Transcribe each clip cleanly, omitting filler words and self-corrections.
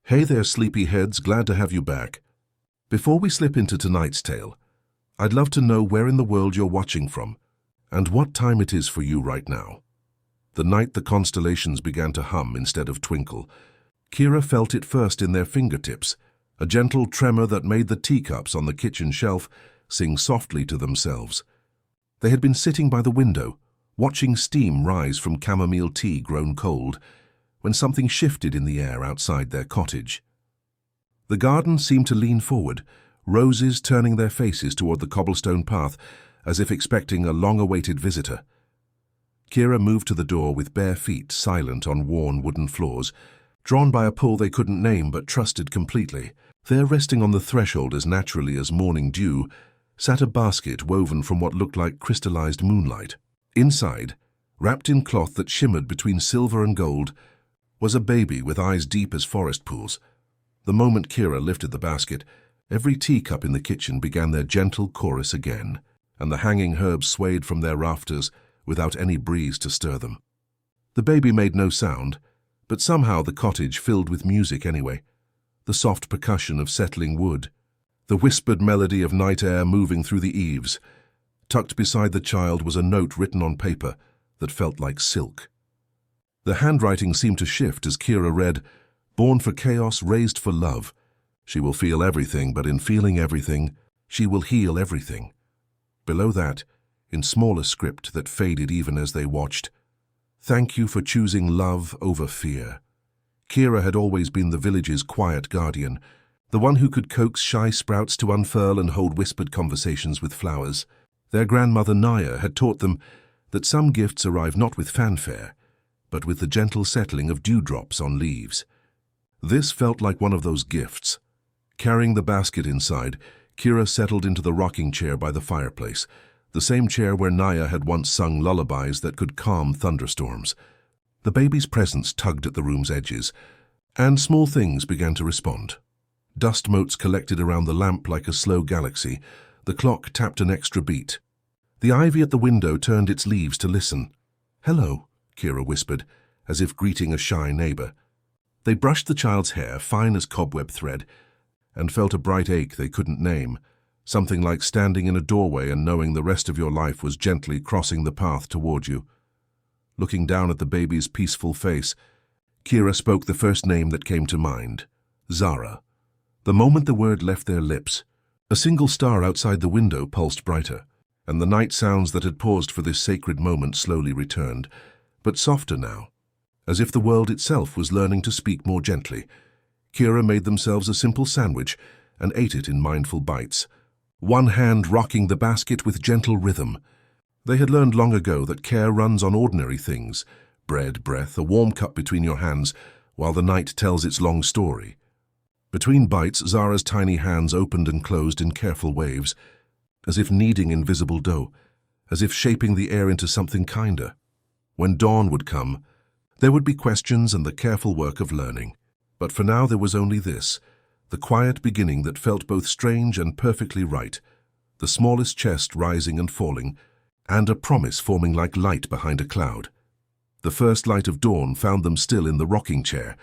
Hey there, sleepyheads, glad to have you back. Before we slip into tonight's tale, I'd love to know where in the world you're watching from, and what time it is for you right now. The night the constellations began to hum instead of twinkle, Kira felt it first in their fingertips, a gentle tremor that made the teacups on the kitchen shelf sing softly to themselves. They had been sitting by the window, watching steam rise from chamomile tea grown cold, when something shifted in the air outside their cottage. The garden seemed to lean forward, roses turning their faces toward the cobblestone path, as if expecting a long-awaited visitor. Kira moved to the door with bare feet, silent on worn wooden floors, drawn by a pull they couldn't name but trusted completely. There, resting on the threshold as naturally as morning dew, sat a basket woven from what looked like crystallized moonlight. Inside, wrapped in cloth that shimmered between silver and gold, was a baby with eyes deep as forest pools. The moment Kira lifted the basket, every teacup in the kitchen began their gentle chorus again, and the hanging herbs swayed from their rafters without any breeze to stir them. The baby made no sound, but somehow the cottage filled with music anyway, the soft percussion of settling wood, the whispered melody of night air moving through the eaves. Tucked beside the child was a note written on paper that felt like silk. The handwriting seemed to shift as Kira read, "Born for chaos, raised for love. She will feel everything, but in feeling everything, she will heal everything." Below that, in smaller script that faded even as they watched, "Thank you for choosing love over fear." Kira had always been the village's quiet guardian, the one who could coax shy sprouts to unfurl and hold whispered conversations with flowers. Their grandmother Naya had taught them that some gifts arrive not with fanfare, but with the gentle settling of dewdrops on leaves. This felt like one of those gifts. Carrying the basket inside, Kira settled into the rocking chair by the fireplace, the same chair where Naya had once sung lullabies that could calm thunderstorms. The baby's presence tugged at the room's edges, and small things began to respond. Dust motes collected around the lamp like a slow galaxy. The clock tapped an extra beat. The ivy at the window turned its leaves to listen. "Hello," Kira whispered, as if greeting a shy neighbor. They brushed the child's hair, fine as cobweb thread, and felt a bright ache they couldn't name, something like standing in a doorway and knowing the rest of your life was gently crossing the path toward you. Looking down at the baby's peaceful face, Kira spoke the first name that came to mind, Zara. The moment the word left their lips, a single star outside the window pulsed brighter, and the night sounds that had paused for this sacred moment slowly returned, but softer now, as if the world itself was learning to speak more gently. Kira made themselves a simple sandwich and ate it in mindful bites, one hand rocking the basket with gentle rhythm. They had learned long ago that care runs on ordinary things, bread, breath, a warm cup between your hands, while the night tells its long story. Between bites, Zara's tiny hands opened and closed in careful waves, as if kneading invisible dough, as if shaping the air into something kinder. When dawn would come, there would be questions and the careful work of learning. But for now there was only this, the quiet beginning that felt both strange and perfectly right, the smallest chest rising and falling, and a promise forming like light behind a cloud. The first light of dawn found them still in the rocking chair,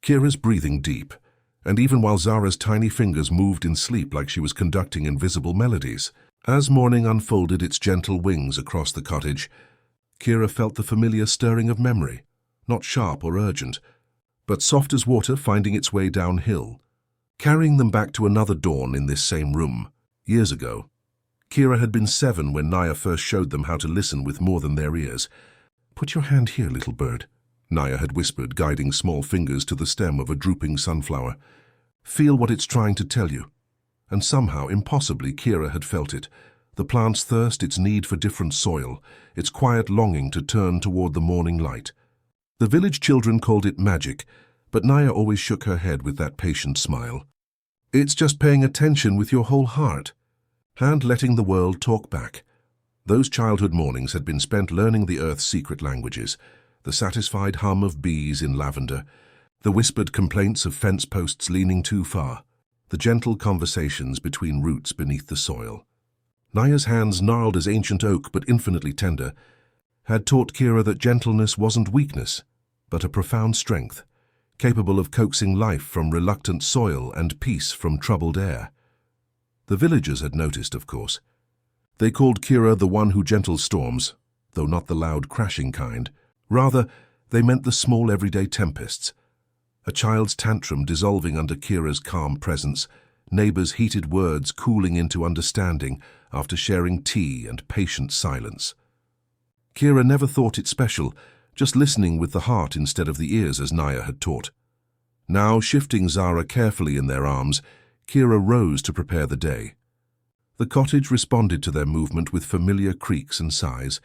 Kira's breathing deep, and even while Zara's tiny fingers moved in sleep like she was conducting invisible melodies. As morning unfolded its gentle wings across the cottage, Kira felt the familiar stirring of memory, not sharp or urgent, but soft as water finding its way downhill, carrying them back to another dawn in this same room. Years ago, Kira had been 7 when Naya first showed them how to listen with more than their ears. "Put your hand here, little bird," Naya had whispered, guiding small fingers to the stem of a drooping sunflower. "Feel what it's trying to tell you." And somehow, impossibly, Kira had felt it. The plant's thirst, its need for different soil, its quiet longing to turn toward the morning light. The village children called it magic, but Naya always shook her head with that patient smile. "It's just paying attention with your whole heart," and letting the world talk back. Those childhood mornings had been spent learning the earth's secret languages, the satisfied hum of bees in lavender, the whispered complaints of fence posts leaning too far, the gentle conversations between roots beneath the soil. Naya's hands, gnarled as ancient oak but infinitely tender, had taught Kira that gentleness wasn't weakness, but a profound strength. capable of coaxing life from reluctant soil and peace from troubled air. The villagers had noticed, of course. They called Kira the one who gentles storms, though not the loud crashing kind. Rather, they meant the small everyday tempests. A child's tantrum dissolving under Kira's calm presence, neighbors' heated words cooling into understanding after sharing tea and patient silence. Kira never thought it special, just listening with the heart instead of the ears as Naya had taught. Now, shifting Zara carefully in their arms, Kira rose to prepare the day. The cottage responded to their movement with familiar creaks and sighs,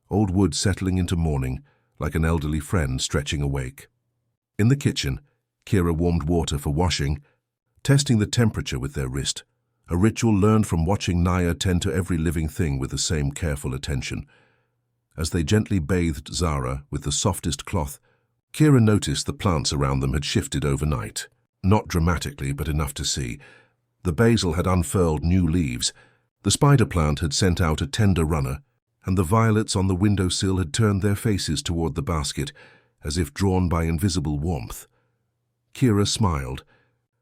old wood settling into morning like an elderly friend stretching awake. In the kitchen, Kira warmed water for washing, testing the temperature with their wrist, a ritual learned from watching Naya tend to every living thing with the same careful attention. As they gently bathed Zara with the softest cloth, Kira noticed the plants around them had shifted overnight. Not dramatically, but enough to see. The basil had unfurled new leaves, the spider plant had sent out a tender runner, and the violets on the windowsill had turned their faces toward the basket, as if drawn by invisible warmth. Kira smiled,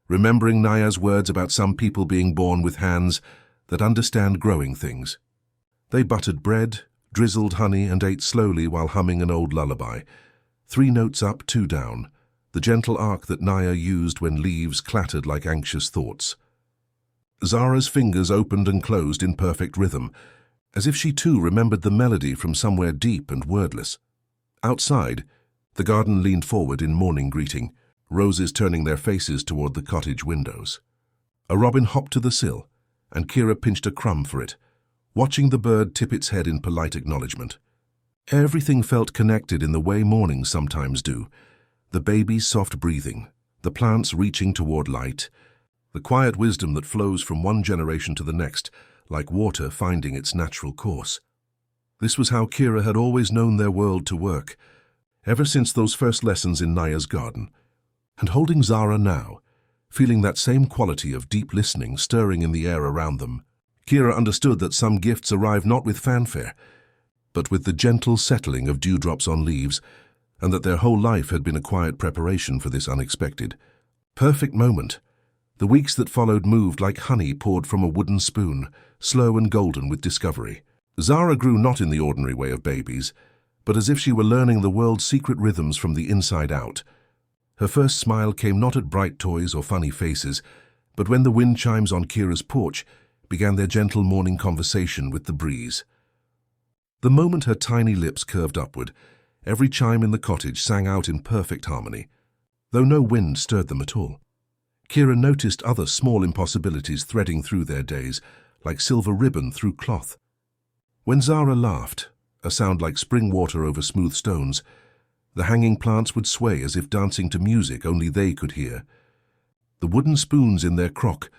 remembering Naya's words about some people being born with hands that understand growing things. They buttered bread, drizzled honey, and ate slowly while humming an old lullaby. 3 notes up, 2 down, the gentle arc that Naya used when leaves clattered like anxious thoughts. Zara's fingers opened and closed in perfect rhythm, as if she too remembered the melody from somewhere deep and wordless. Outside, the garden leaned forward in morning greeting, roses turning their faces toward the cottage windows. A robin hopped to the sill, and Kira pinched a crumb for it, watching the bird tip its head in polite acknowledgement. Everything felt connected in the way mornings sometimes do. The baby's soft breathing, the plants reaching toward light, the quiet wisdom that flows from one generation to the next, like water finding its natural course. This was how Kira had always known their world to work, ever since those first lessons in Naya's garden. And holding Zara now, feeling that same quality of deep listening stirring in the air around them, Kira understood that some gifts arrive not with fanfare, but with the gentle settling of dewdrops on leaves, and that their whole life had been a quiet preparation for this unexpected, perfect moment. The weeks that followed moved like honey poured from a wooden spoon, slow and golden with discovery. Zara grew not in the ordinary way of babies, but as if she were learning the world's secret rhythms from the inside out. Her first smile came not at bright toys or funny faces, but when the wind chimes on Kira's porch began their gentle morning conversation with the breeze. The moment her tiny lips curved upward, every chime in the cottage sang out in perfect harmony, though no wind stirred them at all. Kira noticed other small impossibilities threading through their days, like silver ribbon through cloth. When Zara laughed, a sound like spring water over smooth stones, the hanging plants would sway as if dancing to music only they could hear. The wooden spoons in their crock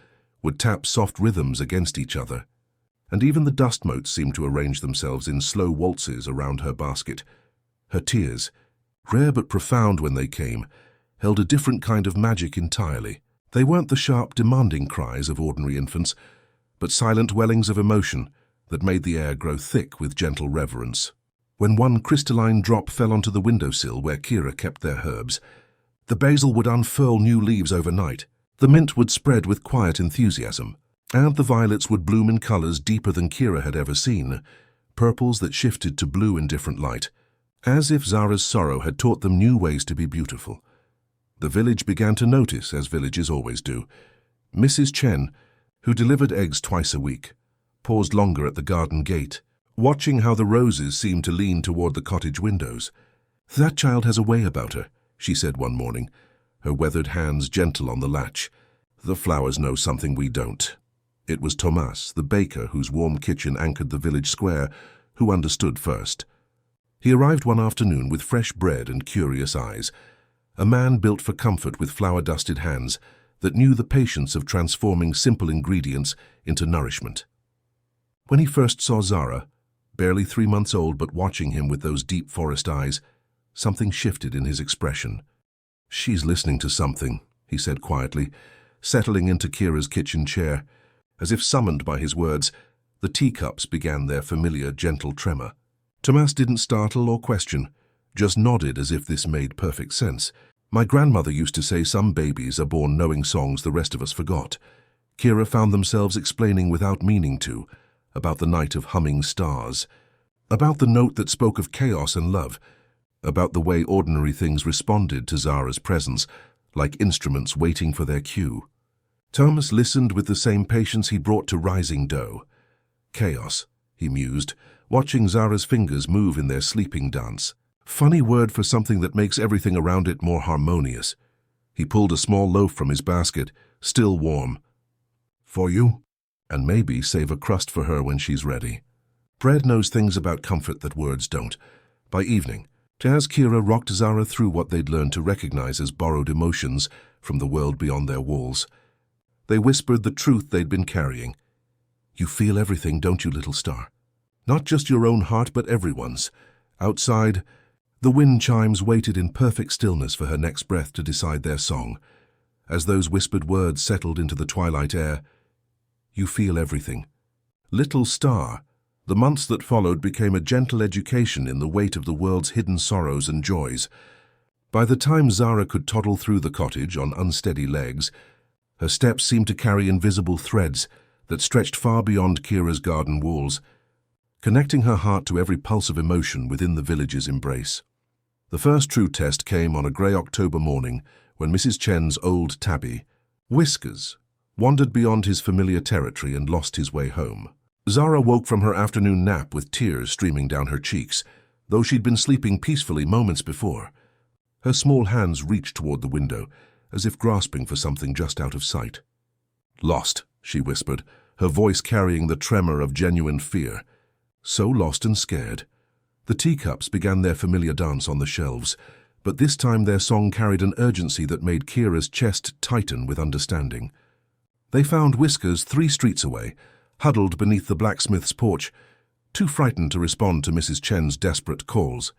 would tap soft rhythms against each other, and even the dust motes seemed to arrange themselves in slow waltzes around her basket. Her tears, rare but profound when they came, held a different kind of magic entirely. They weren't the sharp, demanding cries of ordinary infants, but silent wellings of emotion that made the air grow thick with gentle reverence. When one crystalline drop fell onto the windowsill where Kira kept their herbs, the basil would unfurl new leaves overnight, the mint would spread with quiet enthusiasm, and the violets would bloom in colors deeper than Kira had ever seen, purples that shifted to blue in different light, as if Zara's sorrow had taught them new ways to be beautiful. The village began to notice, as villages always do. Mrs. Chen, who delivered eggs twice a week, paused longer at the garden gate, watching how the roses seemed to lean toward the cottage windows. "That child has a way about her," she said one morning, her weathered hands gentle on the latch. "The flowers know something we don't." It was Thomas, the baker whose warm kitchen anchored the village square, who understood first. He arrived one afternoon with fresh bread and curious eyes, a man built for comfort with flour-dusted hands that knew the patience of transforming simple ingredients into nourishment. When he first saw Zara, barely 3 months old but watching him with those deep forest eyes, something shifted in his expression. "She's listening to something," he said quietly, settling into Kira's kitchen chair. As if summoned by his words, the teacups began their familiar, gentle tremor. Thomas didn't startle or question, just nodded as if this made perfect sense. My grandmother used to say some babies are born knowing songs the rest of us forgot. Kira found themselves explaining without meaning to, about the night of humming stars, about the note that spoke of chaos and love, about the way ordinary things responded to Zara's presence, like instruments waiting for their cue. Thomas listened with the same patience he brought to rising dough. Chaos, he mused, watching Zara's fingers move in their sleeping dance. Funny word for something that makes everything around it more harmonious. He pulled a small loaf from his basket, still warm. For you? And maybe save a crust for her when she's ready. Bread knows things about comfort that words don't. By evening, Kira rocked Zara through what they'd learned to recognize as borrowed emotions from the world beyond their walls. They whispered the truth they'd been carrying. You feel everything, don't you, little star? Not just your own heart, but everyone's. Outside, the wind chimes waited in perfect stillness for her next breath to decide their song. As those whispered words settled into the twilight air, you feel everything. Little star, the months that followed became a gentle education in the weight of the world's hidden sorrows and joys. By the time Zara could toddle through the cottage on unsteady legs, her steps seemed to carry invisible threads that stretched far beyond Kira's garden walls, connecting her heart to every pulse of emotion within the village's embrace. The first true test came on a grey October morning when Mrs. Chen's old tabby, Whiskers, wandered beyond his familiar territory and lost his way home. Zara woke from her afternoon nap with tears streaming down her cheeks, though she'd been sleeping peacefully moments before. Her small hands reached toward the window, as if grasping for something just out of sight. Lost, she whispered, her voice carrying the tremor of genuine fear. So lost and scared. The teacups began their familiar dance on the shelves, but this time their song carried an urgency that made Kira's chest tighten with understanding. They found Whiskers 3 streets away, huddled beneath the blacksmith's porch, too frightened to respond to Mrs. Chen's desperate calls.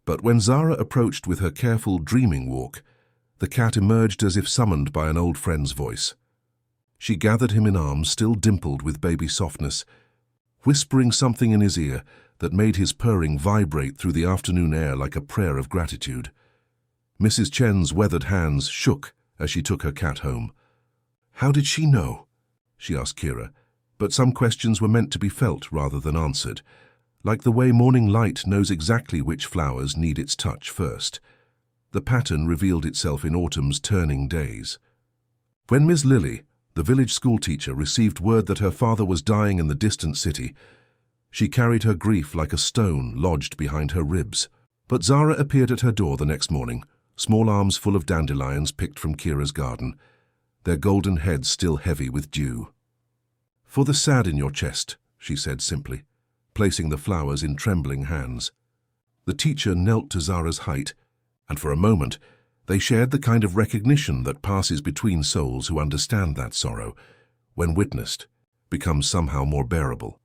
But when Zara approached with her careful, dreaming walk, the cat emerged as if summoned by an old friend's voice. She gathered him in arms, still dimpled with baby softness, whispering something in his ear that made his purring vibrate through the afternoon air like a prayer of gratitude. Mrs. Chen's weathered hands shook as she took her cat home. How did she know? She asked Kira, but some questions were meant to be felt rather than answered, like the way morning light knows exactly which flowers need its touch first. The pattern revealed itself in autumn's turning days. When Miss Lily, the village schoolteacher, received word that her father was dying in the distant city, she carried her grief like a stone lodged behind her ribs. But Zara appeared at her door the next morning, small arms full of dandelions picked from Kira's garden, their golden heads still heavy with dew. For the sad in your chest, she said simply, placing the flowers in trembling hands. The teacher knelt to Zara's height, and for a moment they shared the kind of recognition that passes between souls who understand that sorrow, when witnessed, becomes somehow more bearable.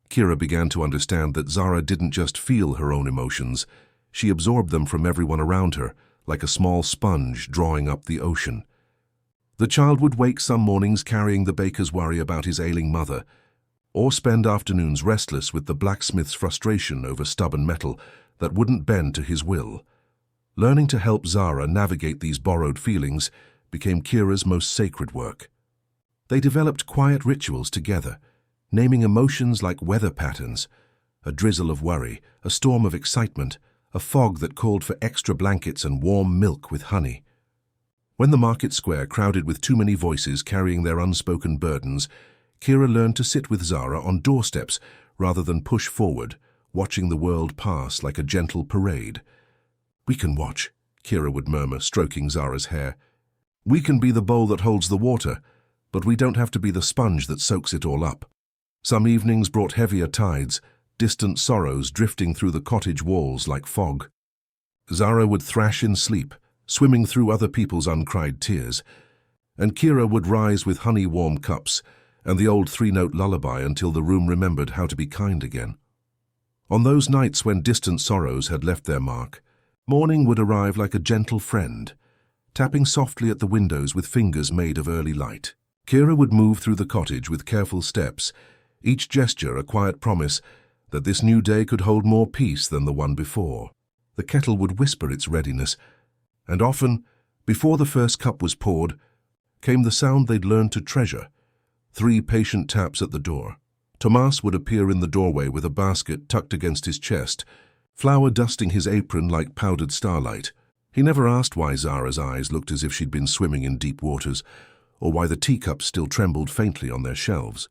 Kira began to understand that Zara didn't just feel her own emotions, she absorbed them from everyone around her, like a small sponge drawing up the ocean. The child would wake some mornings carrying the baker's worry about his ailing mother, or spend afternoons restless with the blacksmith's frustration over stubborn metal that wouldn't bend to his will. Learning to help Zara navigate these borrowed feelings became Kira's most sacred work. They developed quiet rituals together, naming emotions like weather patterns, a drizzle of worry, a storm of excitement, a fog that called for extra blankets and warm milk with honey. When the market square crowded with too many voices carrying their unspoken burdens, Kira learned to sit with Zara on doorsteps rather than push forward, watching the world pass like a gentle parade. We can watch, Kira would murmur, stroking Zara's hair. We can be the bowl that holds the water, but we don't have to be the sponge that soaks it all up. Some evenings brought heavier tides, distant sorrows drifting through the cottage walls like fog. Zara would thrash in sleep, swimming through other people's uncried tears, and Kira would rise with honey-warm cups and the old 3-note lullaby until the room remembered how to be kind again. On those nights when distant sorrows had left their mark, morning would arrive like a gentle friend, tapping softly at the windows with fingers made of early light. Kira would move through the cottage with careful steps, each gesture a quiet promise that this new day could hold more peace than the one before. The kettle would whisper its readiness, And often, before the first cup was poured, came the sound they'd learned to treasure. 3 patient taps at the door. Tomas would appear in the doorway with a basket tucked against his chest, flour dusting his apron like powdered starlight. He never asked why Zara's eyes looked as if she'd been swimming in deep waters, or why the teacups still trembled faintly on their shelves.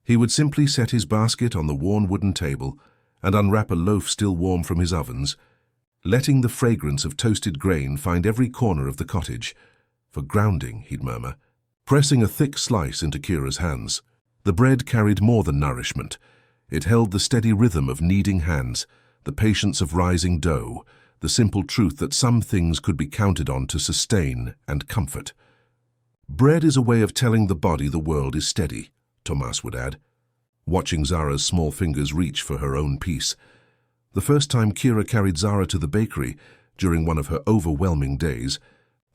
He would simply set his basket on the worn wooden table and unwrap a loaf still warm from his ovens, letting the fragrance of toasted grain find every corner of the cottage. For grounding, he'd murmur, pressing a thick slice into Kira's hands. The bread carried more than nourishment. It held the steady rhythm of kneading hands, the patience of rising dough, the simple truth that some things could be counted on to sustain and comfort. Bread is a way of telling the body the world is steady, Tomas would add, watching Zara's small fingers reach for her own piece. The first time Kira carried Zara to the bakery, during one of her overwhelming days,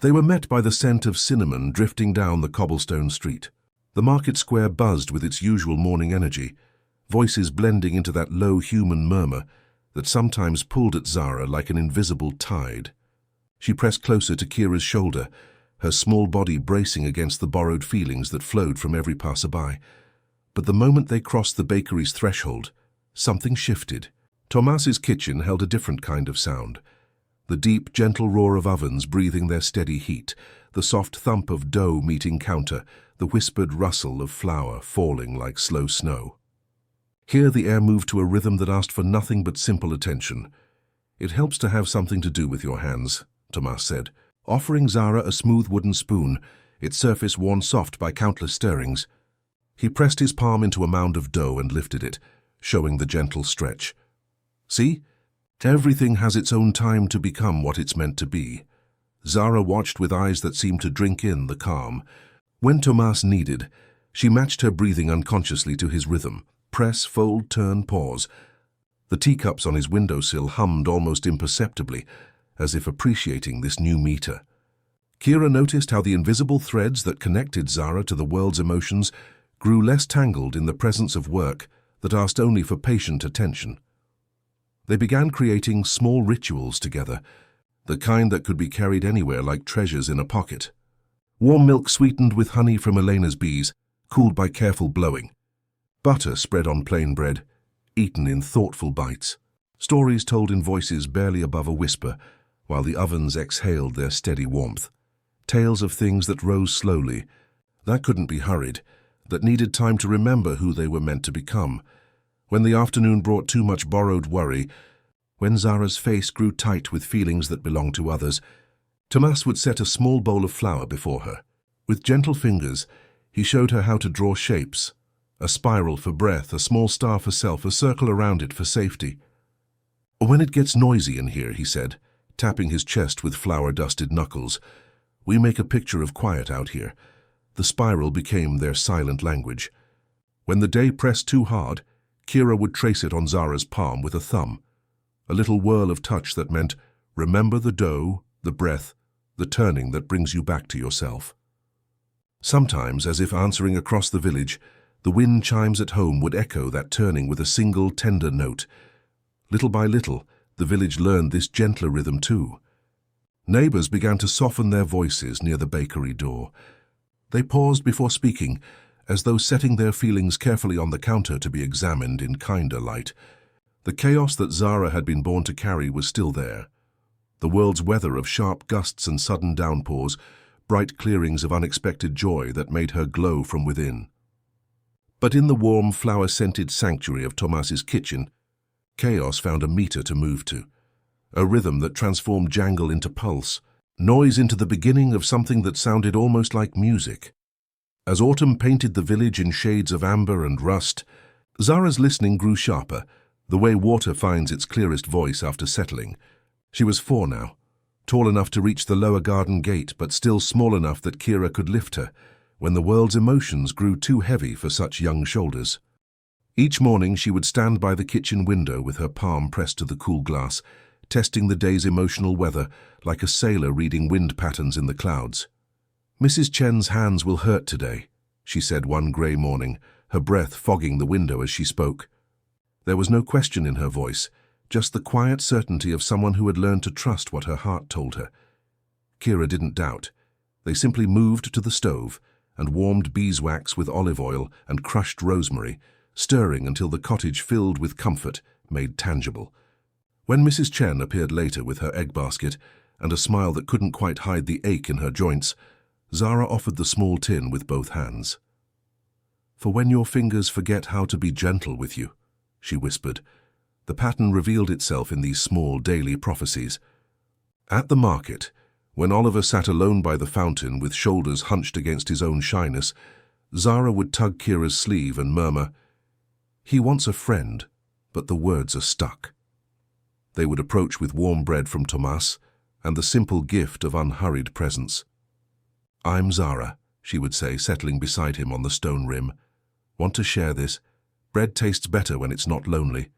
they were met by the scent of cinnamon drifting down the cobblestone street. The market square buzzed with its usual morning energy, voices blending into that low human murmur that sometimes pulled at Zara like an invisible tide. She pressed closer to Kira's shoulder, her small body bracing against the borrowed feelings that flowed from every passerby. But the moment they crossed the bakery's threshold, something shifted. Tomas's kitchen held a different kind of sound. The deep, gentle roar of ovens breathing their steady heat, the soft thump of dough meeting counter, the whispered rustle of flour falling like slow snow. Here the air moved to a rhythm that asked for nothing but simple attention. "It helps to have something to do with your hands," Tomas said, offering Zara a smooth wooden spoon, its surface worn soft by countless stirrings. He pressed his palm into a mound of dough and lifted it, showing the gentle stretch. "See? Everything has its own time to become what it's meant to be." Zara watched with eyes that seemed to drink in the calm. When Tomas needed, she matched her breathing unconsciously to his rhythm. Press, fold, turn, pause. The teacups on his windowsill hummed almost imperceptibly, as if appreciating this new meter. Kira noticed how the invisible threads that connected Zara to the world's emotions grew less tangled in the presence of work that asked only for patient attention. They began creating small rituals together, the kind that could be carried anywhere like treasures in a pocket. Warm milk sweetened with honey from Elena's bees, cooled by careful blowing. Butter spread on plain bread, eaten in thoughtful bites. Stories told in voices barely above a whisper, while the ovens exhaled their steady warmth. Tales of things that rose slowly, that couldn't be hurried, that needed time to remember who they were meant to become. When the afternoon brought too much borrowed worry, when Zara's face grew tight with feelings that belonged to others, Tomas would set a small bowl of flour before her. With gentle fingers, he showed her how to draw shapes, a spiral for breath, a small star for self, a circle around it for safety. "When it gets noisy in here," he said, tapping his chest with flour-dusted knuckles, "we make a picture of quiet out here." The spiral became their silent language. When the day pressed too hard, Kira would trace it on Zara's palm with a thumb, a little whirl of touch that meant, remember the dough, the breath, the turning that brings you back to yourself. Sometimes, as if answering across the village, the wind chimes at home would echo that turning with a single tender note. Little by little, the village learned this gentler rhythm too. Neighbors began to soften their voices near the bakery door. They paused before speaking, as though setting their feelings carefully on the counter to be examined in kinder light. The chaos that Zara had been born to carry was still there. The world's weather of sharp gusts and sudden downpours, bright clearings of unexpected joy that made her glow from within. But in the warm, flower-scented sanctuary of Tomas's kitchen, chaos found a meter to move to, a rhythm that transformed jangle into pulse, noise into the beginning of something that sounded almost like music. As autumn painted the village in shades of amber and rust, Zara's listening grew sharper, the way water finds its clearest voice after settling. She was 4 now, tall enough to reach the lower garden gate, but still small enough that Kira could lift her, when the world's emotions grew too heavy for such young shoulders. Each morning she would stand by the kitchen window with her palm pressed to the cool glass, testing the day's emotional weather like a sailor reading wind patterns in the clouds. "Mrs. Chen's hands will hurt today," she said one grey morning, her breath fogging the window as she spoke. There was no question in her voice, just the quiet certainty of someone who had learned to trust what her heart told her. Kira didn't doubt. They simply moved to the stove and warmed beeswax with olive oil and crushed rosemary, stirring until the cottage filled with comfort, made tangible. When Mrs. Chen appeared later with her egg basket and a smile that couldn't quite hide the ache in her joints, Zara offered the small tin with both hands. "For when your fingers forget how to be gentle with you," she whispered. The pattern revealed itself in these small daily prophecies. At the market, when Oliver sat alone by the fountain with shoulders hunched against his own shyness, Zara would tug Kira's sleeve and murmur, "He wants a friend, but the words are stuck." They would approach with warm bread from Tomas and the simple gift of unhurried presence. "I'm Zara," she would say, settling beside him on the stone rim. "Want to share this? Bread tastes better when it's not lonely."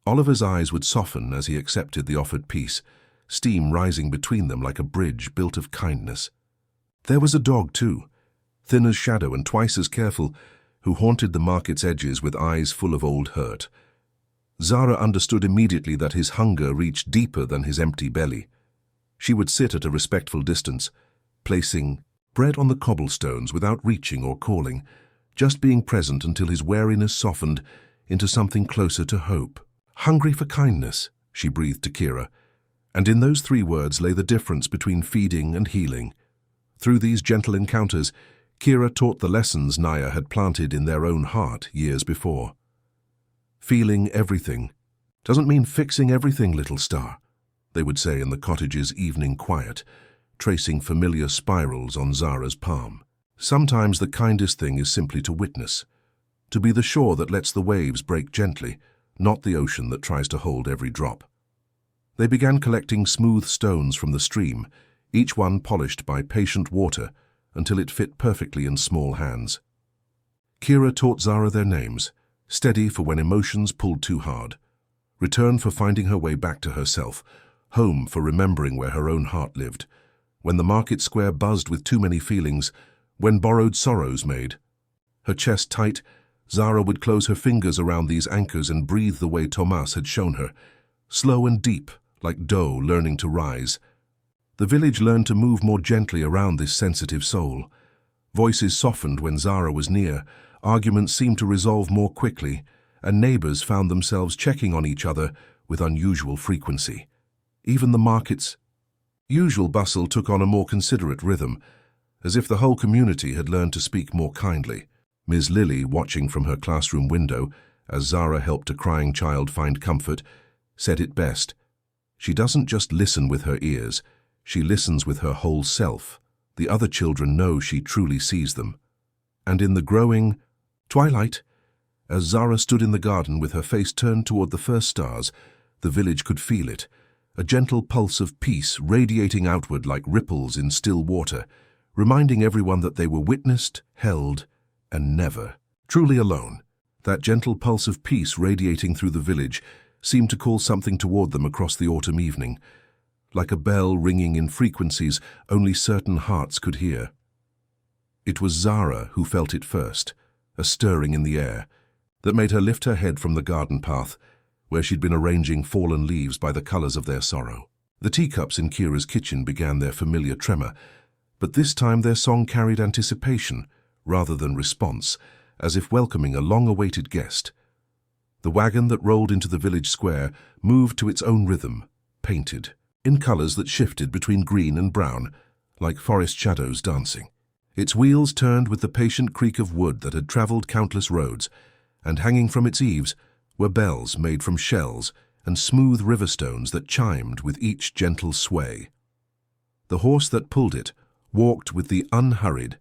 Oliver's eyes would soften as he accepted the offered piece, steam rising between them like a bridge built of kindness. There was a dog, too, thin as shadow and twice as careful, who haunted the market's edges with eyes full of old hurt. Zara understood immediately that his hunger reached deeper than his empty belly. She would sit at a respectful distance, placing bread on the cobblestones without reaching or calling, just being present until his wariness softened into something closer to hope. "Hungry for kindness," she breathed to Kira, and in those 3 words lay the difference between feeding and healing. Through these gentle encounters, Kira taught the lessons Naya had planted in their own heart years before. "Feeling everything doesn't mean fixing everything, little star," they would say in the cottage's evening quiet, tracing familiar spirals on Zara's palm. "Sometimes the kindest thing is simply to witness, to be the shore that lets the waves break gently, not the ocean that tries to hold every drop." They began collecting smooth stones from the stream, each one polished by patient water until it fit perfectly in small hands. Kira taught Zara their names: Steady for when emotions pulled too hard, Return for finding her way back to herself, Home for remembering where her own heart lived, when the market square buzzed with too many feelings, when borrowed sorrows made. Her chest tight, Zara would close her fingers around these anchors and breathe the way Tomas had shown her, slow and deep, like dough learning to rise. The village learned to move more gently around this sensitive soul. Voices softened when Zara was near, arguments seemed to resolve more quickly, and neighbors found themselves checking on each other with unusual frequency. Even the market's usual bustle took on a more considerate rhythm, as if the whole community had learned to speak more kindly. Ms. Lily, watching from her classroom window as Zara helped a crying child find comfort, said it best. She doesn't just listen with her ears, she listens with her whole self. The other children know she truly sees them. And in the growing twilight, as Zara stood in the garden with her face turned toward the first stars, the village could feel it, a gentle pulse of peace radiating outward like ripples in still water, reminding everyone that they were witnessed, held, and never truly alone. That gentle pulse of peace radiating through the village seemed to call something toward them across the autumn evening, like a bell ringing in frequencies only certain hearts could hear. It was Zara who felt it first, a stirring in the air, that made her lift her head from the garden path, where she'd been arranging fallen leaves by the colors of their sorrow. The teacups in Kira's kitchen began their familiar tremor, but this time their song carried anticipation rather than response, as if welcoming a long-awaited guest. The wagon that rolled into the village square moved to its own rhythm, painted, in colors that shifted between green and brown, like forest shadows dancing. Its wheels turned with the patient creak of wood that had traveled countless roads, and hanging from its eaves were bells made from shells and smooth river stones that chimed with each gentle sway. The horse that pulled it walked with the unhurried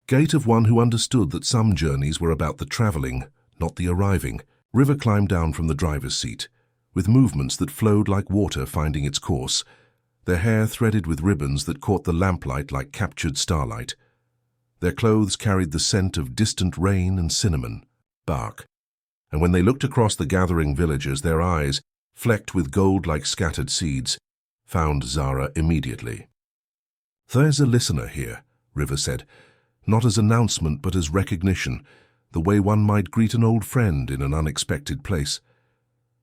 gait of one who understood that some journeys were about the traveling, not the arriving. River climbed down from the driver's seat, with movements that flowed like water finding its course, their hair threaded with ribbons that caught the lamplight like captured starlight. Their clothes carried the scent of distant rain and cinnamon, bark, and when they looked across the gathering villagers, their eyes, flecked with gold like scattered seeds, found Zara immediately. "There's a listener here," River said, not as announcement but as recognition, the way one might greet an old friend in an unexpected place.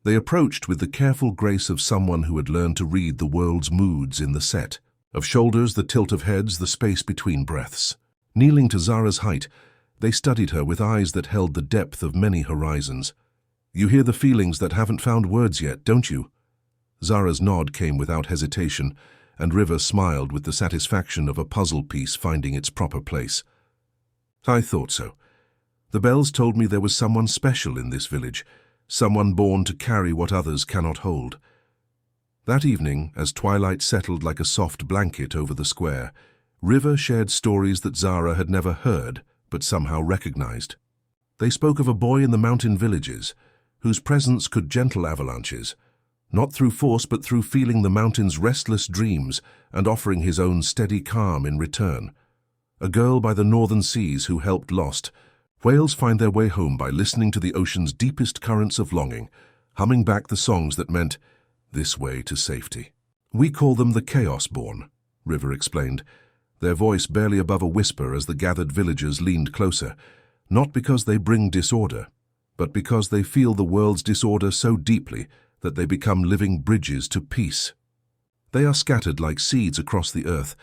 They approached with the careful grace of someone who had learned to read the world's moods in the set. Of shoulders, the tilt of heads, the space between breaths. Kneeling to Zara's height, they studied her with eyes that held the depth of many horizons. "You hear the feelings that haven't found words yet, don't you?" Zara's nod came without hesitation, and River smiled with the satisfaction of a puzzle piece finding its proper place. "I thought so. The bells told me there was someone special in this village, someone born to carry what others cannot hold." That evening, as twilight settled like a soft blanket over the square, River shared stories that Zara had never heard, but somehow recognized. They spoke of a boy in the mountain villages, whose presence could gentle avalanches, not through force but through feeling the mountain's restless dreams and offering his own steady calm in return. A girl by the northern seas who helped lost. Whales find their way home by listening to the ocean's deepest currents of longing, humming back the songs that meant, "This way to safety." "We call them the Chaos-born," River explained, their voice barely above a whisper as the gathered villagers leaned closer, not because they bring disorder, but because they feel the world's disorder so deeply that they become living bridges to peace. They are scattered like seeds across the earth,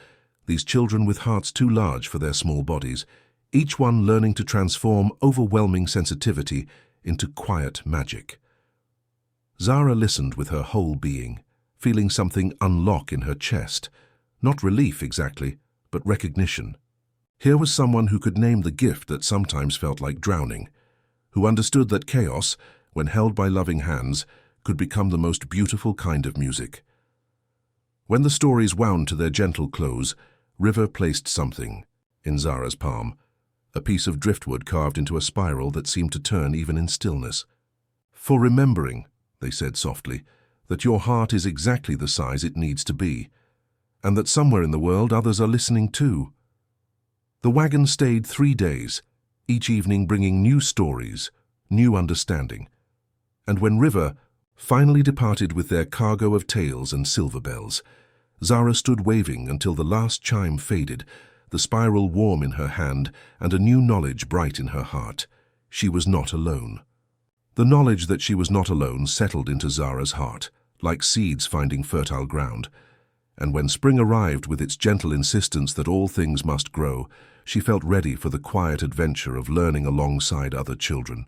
these children with hearts too large for their small bodies, each one learning to transform overwhelming sensitivity into quiet magic. Zara listened with her whole being, feeling something unlock in her chest, not relief exactly, but recognition. Here was someone who could name the gift that sometimes felt like drowning, who understood that chaos, when held by loving hands, could become the most beautiful kind of music. When the stories wound to their gentle close, River placed something in Zara's palm, a piece of driftwood carved into a spiral that seemed to turn even in stillness. "For remembering," they said softly, "that your heart is exactly the size it needs to be, and that somewhere in the world others are listening too." The wagon stayed 3 days, each evening bringing new stories, new understanding. And when River finally departed with their cargo of tales and silver bells, Zara stood waving until the last chime faded, the spiral warm in her hand and a new knowledge bright in her heart. She was not alone. The knowledge that she was not alone settled into Zara's heart, like seeds finding fertile ground. And when spring arrived with its gentle insistence that all things must grow, she felt ready for the quiet adventure of learning alongside other children.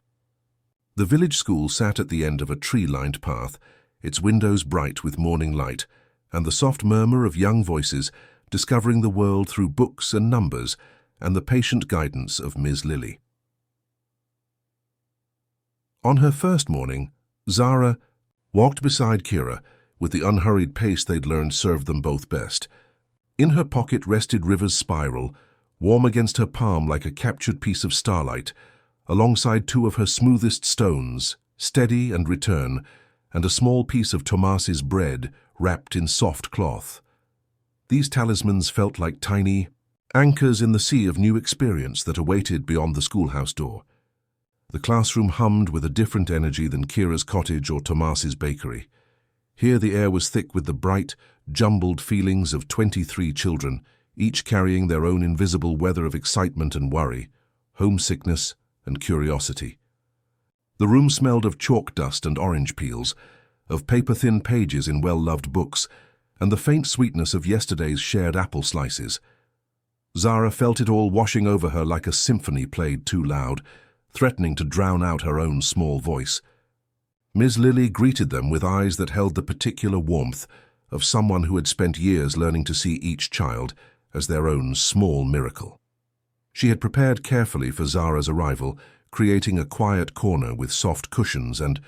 The village school sat at the end of a tree-lined path, its windows bright with morning light, and the soft murmur of young voices discovering the world through books and numbers and the patient guidance of Ms. Lily. On her first morning, Zara walked beside Kira with the unhurried pace they'd learned served them both best. In her pocket rested River's spiral, warm against her palm like a captured piece of starlight, alongside 2 of her smoothest stones, steady and return, and a small piece of Tomas's bread wrapped in soft cloth. These talismans felt like tiny anchors in the sea of new experience that awaited beyond the schoolhouse door. The classroom hummed with a different energy than Kira's cottage or Tomas's bakery. Here the air was thick with the bright, jumbled feelings of 23 children, each carrying their own invisible weather of excitement and worry, homesickness and curiosity. The room smelled of chalk dust and orange peels, of paper-thin pages in well-loved books, and the faint sweetness of yesterday's shared apple slices. Zara felt it all washing over her like a symphony played too loud, threatening to drown out her own small voice. Ms. Lily greeted them with eyes that held the particular warmth of someone who had spent years learning to see each child as their own small miracle. She had prepared carefully for Zara's arrival, creating a quiet corner with soft cushions and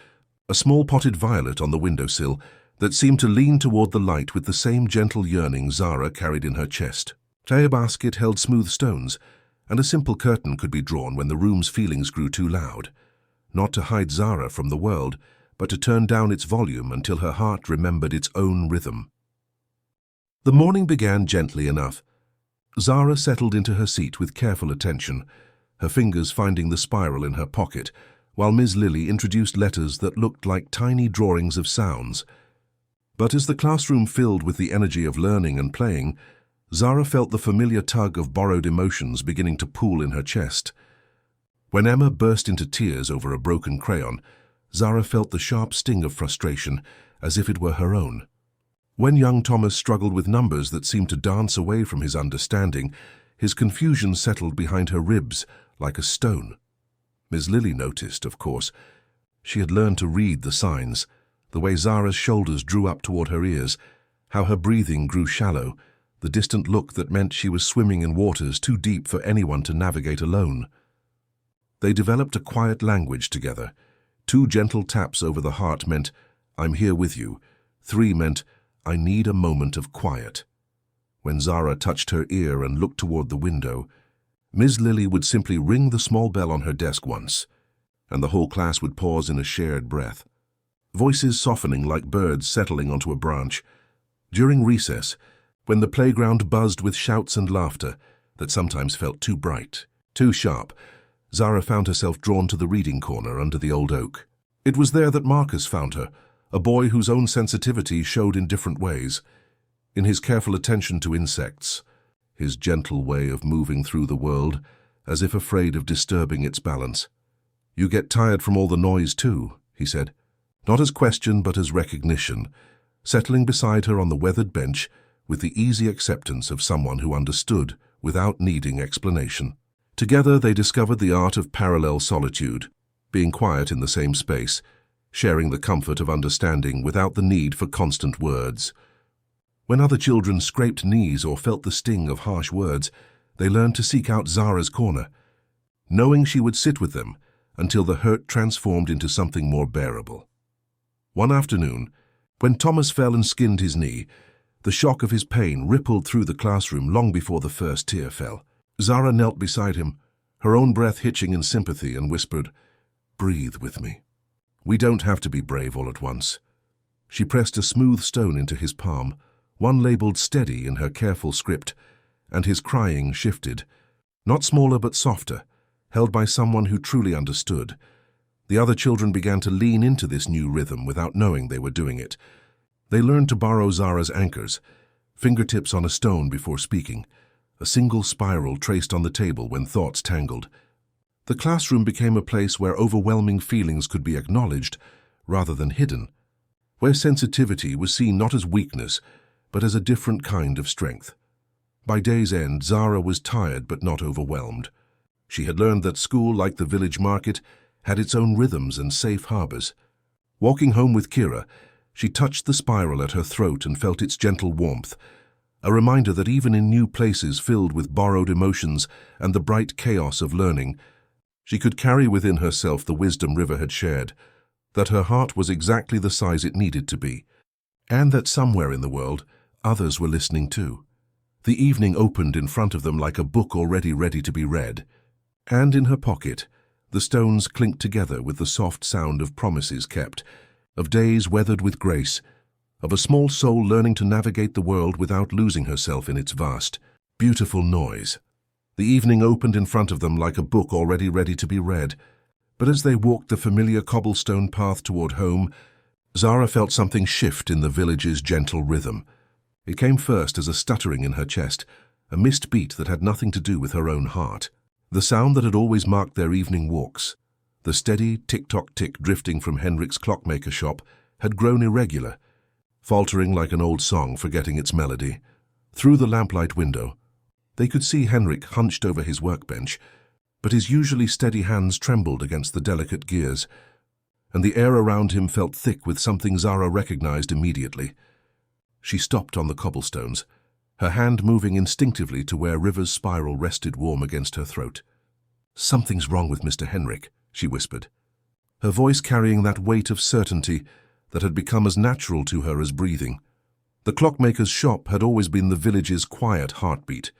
a small potted violet on the windowsill that seemed to lean toward the light with the same gentle yearning Zara carried in her chest. A basket held smooth stones, and a simple curtain could be drawn when the room's feelings grew too loud, not to hide Zara from the world, but to turn down its volume until her heart remembered its own rhythm. The morning began gently enough. Zara settled into her seat with careful attention, her fingers finding the spiral in her pocket, while Ms. Lily introduced letters that looked like tiny drawings of sounds. But as the classroom filled with the energy of learning and playing, Zara felt the familiar tug of borrowed emotions beginning to pool in her chest. When Emma burst into tears over a broken crayon, Zara felt the sharp sting of frustration, as if it were her own. When young Thomas struggled with numbers that seemed to dance away from his understanding, his confusion settled behind her ribs like a stone. Miss Lily noticed, of course. She had learned to read the signs, the way Zara's shoulders drew up toward her ears, how her breathing grew shallow, the distant look that meant she was swimming in waters too deep for anyone to navigate alone. They developed a quiet language together. 2 gentle taps over the heart meant, "I'm here with you." 3 meant, "I need a moment of quiet." When Zara touched her ear and looked toward the window, Ms. Lily would simply ring the small bell on her desk once, and the whole class would pause in a shared breath. Voices softening like birds settling onto a branch. During recess, when the playground buzzed with shouts and laughter that sometimes felt too bright, too sharp, Zara found herself drawn to the reading corner under the old oak. It was there that Marcus found her, a boy whose own sensitivity showed in different ways. In his careful attention to insects, his gentle way of moving through the world, as if afraid of disturbing its balance. "You get tired from all the noise too," he said, not as question but as recognition, settling beside her on the weathered bench with the easy acceptance of someone who understood without needing explanation. Together they discovered the art of parallel solitude, being quiet in the same space, sharing the comfort of understanding without the need for constant words. When other children scraped knees or felt the sting of harsh words, they learned to seek out Zara's corner, knowing she would sit with them until the hurt transformed into something more bearable. One afternoon, when Thomas fell and skinned his knee, the shock of his pain rippled through the classroom long before the first tear fell. Zara knelt beside him, her own breath hitching in sympathy, and whispered, "Breathe with me. We don't have to be brave all at once." She pressed a smooth stone into his palm, one labeled steady in her careful script, and his crying shifted, not smaller but softer, held by someone who truly understood. The other children began to lean into this new rhythm without knowing they were doing it. They learned to borrow Zara's anchors, fingertips on a stone before speaking, a single spiral traced on the table when thoughts tangled. The classroom became a place where overwhelming feelings could be acknowledged rather than hidden, where sensitivity was seen not as weakness, but as a different kind of strength. By day's end, Zara was tired but not overwhelmed. She had learned that school, like the village market, had its own rhythms and safe harbors. Walking home with Kira, she touched the spiral at her throat and felt its gentle warmth, a reminder that even in new places filled with borrowed emotions and the bright chaos of learning, she could carry within herself the wisdom River had shared, that her heart was exactly the size it needed to be, and that somewhere in the world, others were listening too. The evening opened in front of them like a book already ready to be read, and in her pocket, the stones clinked together with the soft sound of promises kept, of days weathered with grace, of a small soul learning to navigate the world without losing herself in its vast, beautiful noise. The evening opened in front of them like a book already ready to be read, but as they walked the familiar cobblestone path toward home, Zara felt something shift in the village's gentle rhythm. It came first as a stuttering in her chest, a missed beat that had nothing to do with her own heart. The sound that had always marked their evening walks, the steady tick-tock-tick drifting from Henrik's clockmaker shop, had grown irregular, faltering like an old song forgetting its melody. Through the lamplight window, they could see Henrik hunched over his workbench, but his usually steady hands trembled against the delicate gears, and the air around him felt thick with something Zara recognized immediately. She stopped on the cobblestones, her hand moving instinctively to where River's spiral rested warm against her throat. "Something's wrong with Mr. Henrik," she whispered, her voice carrying that weight of certainty that had become as natural to her as breathing. The clockmaker's shop had always been the village's quiet heartbeat,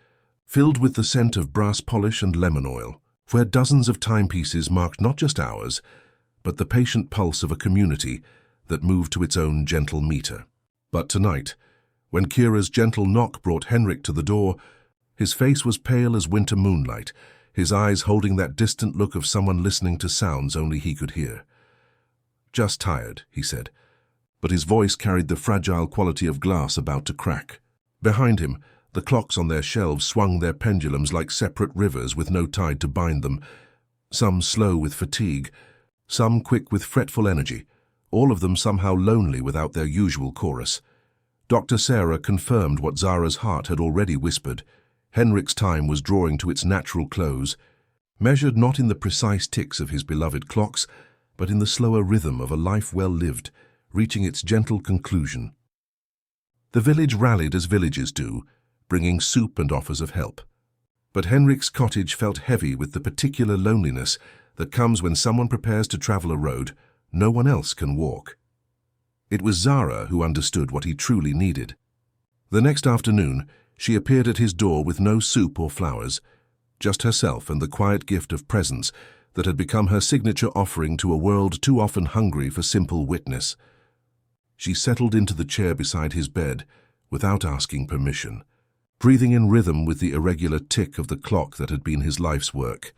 filled with the scent of brass polish and lemon oil, where dozens of timepieces marked not just hours, but the patient pulse of a community that moved to its own gentle meter. But tonight, when Kira's gentle knock brought Henrik to the door, his face was pale as winter moonlight, his eyes holding that distant look of someone listening to sounds only he could hear. "Just tired," he said, but his voice carried the fragile quality of glass about to crack. Behind him, the clocks on their shelves swung their pendulums like separate rivers with no tide to bind them, some slow with fatigue, some quick with fretful energy, all of them somehow lonely without their usual chorus. Dr. Sarah confirmed what Zara's heart had already whispered. Henrik's time was drawing to its natural close, measured not in the precise ticks of his beloved clocks, but in the slower rhythm of a life well lived, reaching its gentle conclusion. The village rallied as villages do, bringing soup and offers of help. But Henrik's cottage felt heavy with the particular loneliness that comes when someone prepares to travel a road no one else can walk. It was Zara who understood what he truly needed. The next afternoon, she appeared at his door with no soup or flowers, just herself and the quiet gift of presence that had become her signature offering to a world too often hungry for simple witness. She settled into the chair beside his bed without asking permission, breathing in rhythm with the irregular tick of the clock that had been his life's work.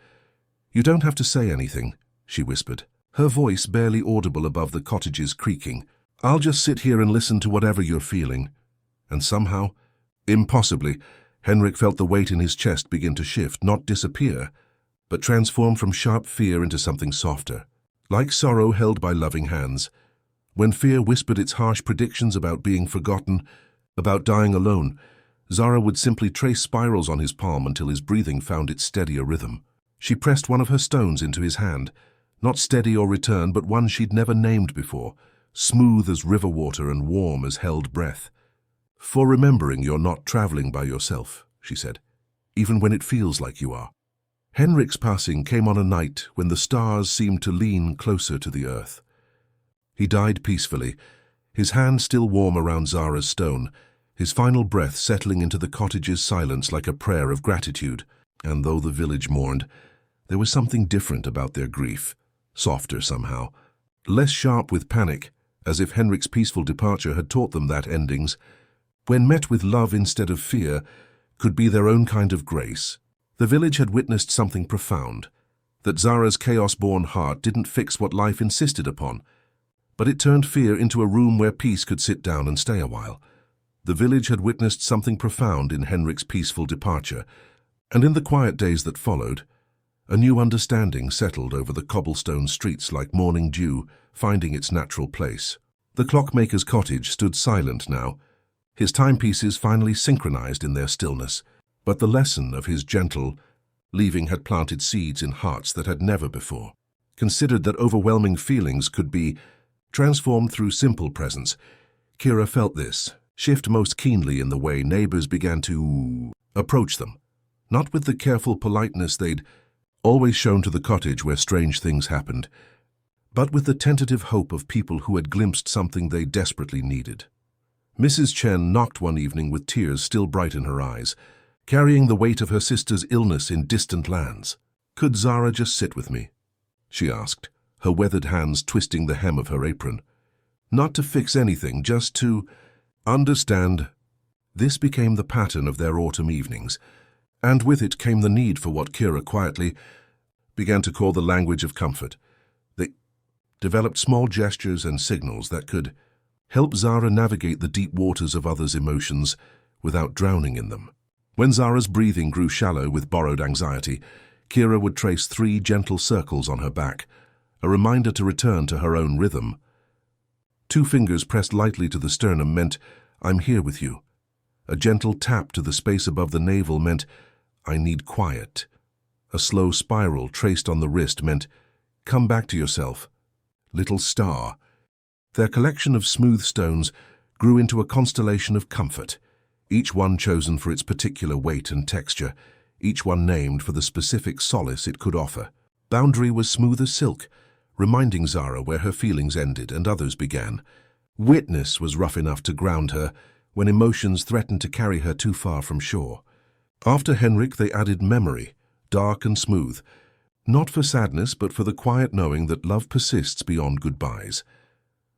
"You don't have to say anything," she whispered, her voice barely audible above the cottage's creaking. "I'll just sit here and listen to whatever you're feeling." And somehow, impossibly, Henrik felt the weight in his chest begin to shift, not disappear, but transform from sharp fear into something softer, like sorrow held by loving hands. When fear whispered its harsh predictions about being forgotten, about dying alone, Zara would simply trace spirals on his palm until his breathing found its steadier rhythm. She pressed one of her stones into his hand, not steady or return, but one she'd never named before, smooth as river water and warm as held breath. "For remembering you're not traveling by yourself," she said, "even when it feels like you are." Henrik's passing came on a night when the stars seemed to lean closer to the earth. He died peacefully, his hand still warm around Zara's stone, his final breath settling into the cottage's silence like a prayer of gratitude. And though the village mourned, there was something different about their grief, softer somehow, less sharp with panic, as if Henrik's peaceful departure had taught them that endings, when met with love instead of fear, could be their own kind of grace. The village had witnessed something profound, that Zara's chaos-born heart didn't fix what life insisted upon, but it turned fear into a room where peace could sit down and stay a while. The village had witnessed something profound in Henrik's peaceful departure, and in the quiet days that followed, a new understanding settled over the cobblestone streets like morning dew, finding its natural place. The clockmaker's cottage stood silent now, his timepieces finally synchronized in their stillness, but the lesson of his gentle leaving had planted seeds in hearts that had never before considered that overwhelming feelings could be transformed through simple presence. Kira felt this shift most keenly in the way neighbors began to approach them, not with the careful politeness they'd always shown to the cottage where strange things happened, but with the tentative hope of people who had glimpsed something they desperately needed. Mrs. Chen knocked one evening with tears still bright in her eyes, carrying the weight of her sister's illness in distant lands. "Could Zara just sit with me?" she asked, her weathered hands twisting the hem of her apron. "Not to fix anything, just to understand." This became the pattern of their autumn evenings, and with it came the need for what Kira quietly began to call the language of comfort. They developed small gestures and signals that could help Zara navigate the deep waters of others' emotions without drowning in them. When Zara's breathing grew shallow with borrowed anxiety, Kira would trace 3 gentle circles on her back, a reminder to return to her own rhythm. 2 fingers pressed lightly to the sternum meant, "I'm here with you." A gentle tap to the space above the navel meant, "I need quiet." A slow spiral traced on the wrist meant, "Come back to yourself." Little star. Their collection of smooth stones grew into a constellation of comfort, each one chosen for its particular weight and texture, each one named for the specific solace it could offer. Boundary was smooth as silk, reminding Zara where her feelings ended and others began. Witness was rough enough to ground her when emotions threatened to carry her too far from shore. After Henrik, they added memory, dark and smooth, not for sadness but for the quiet knowing that love persists beyond goodbyes.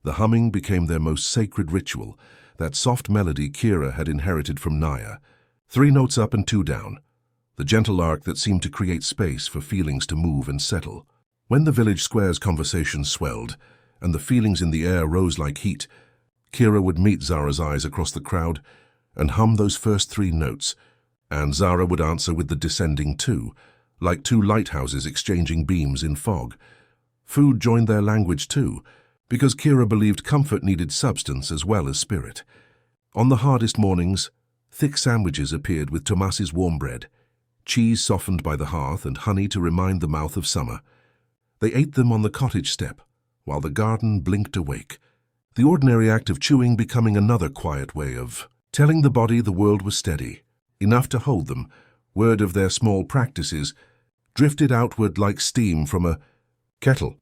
The humming became their most sacred ritual, that soft melody Kira had inherited from Naya. 3 notes up and 2 down, the gentle arc that seemed to create space for feelings to move and settle. When the village square's conversation swelled and the feelings in the air rose like heat, Kira would meet Zara's eyes across the crowd and hum those first 3 notes, and Zara would answer with the descending 2, like 2 lighthouses exchanging beams in fog. Food joined their language too, because Kira believed comfort needed substance as well as spirit. On the hardest mornings, thick sandwiches appeared with Tomas's warm bread, cheese softened by the hearth and honey to remind the mouth of summer. They ate them on the cottage step, while the garden blinked awake, the ordinary act of chewing becoming another quiet way of telling the body the world was steady, enough to hold them. Word of their small practices drifted outward like steam from a kettle.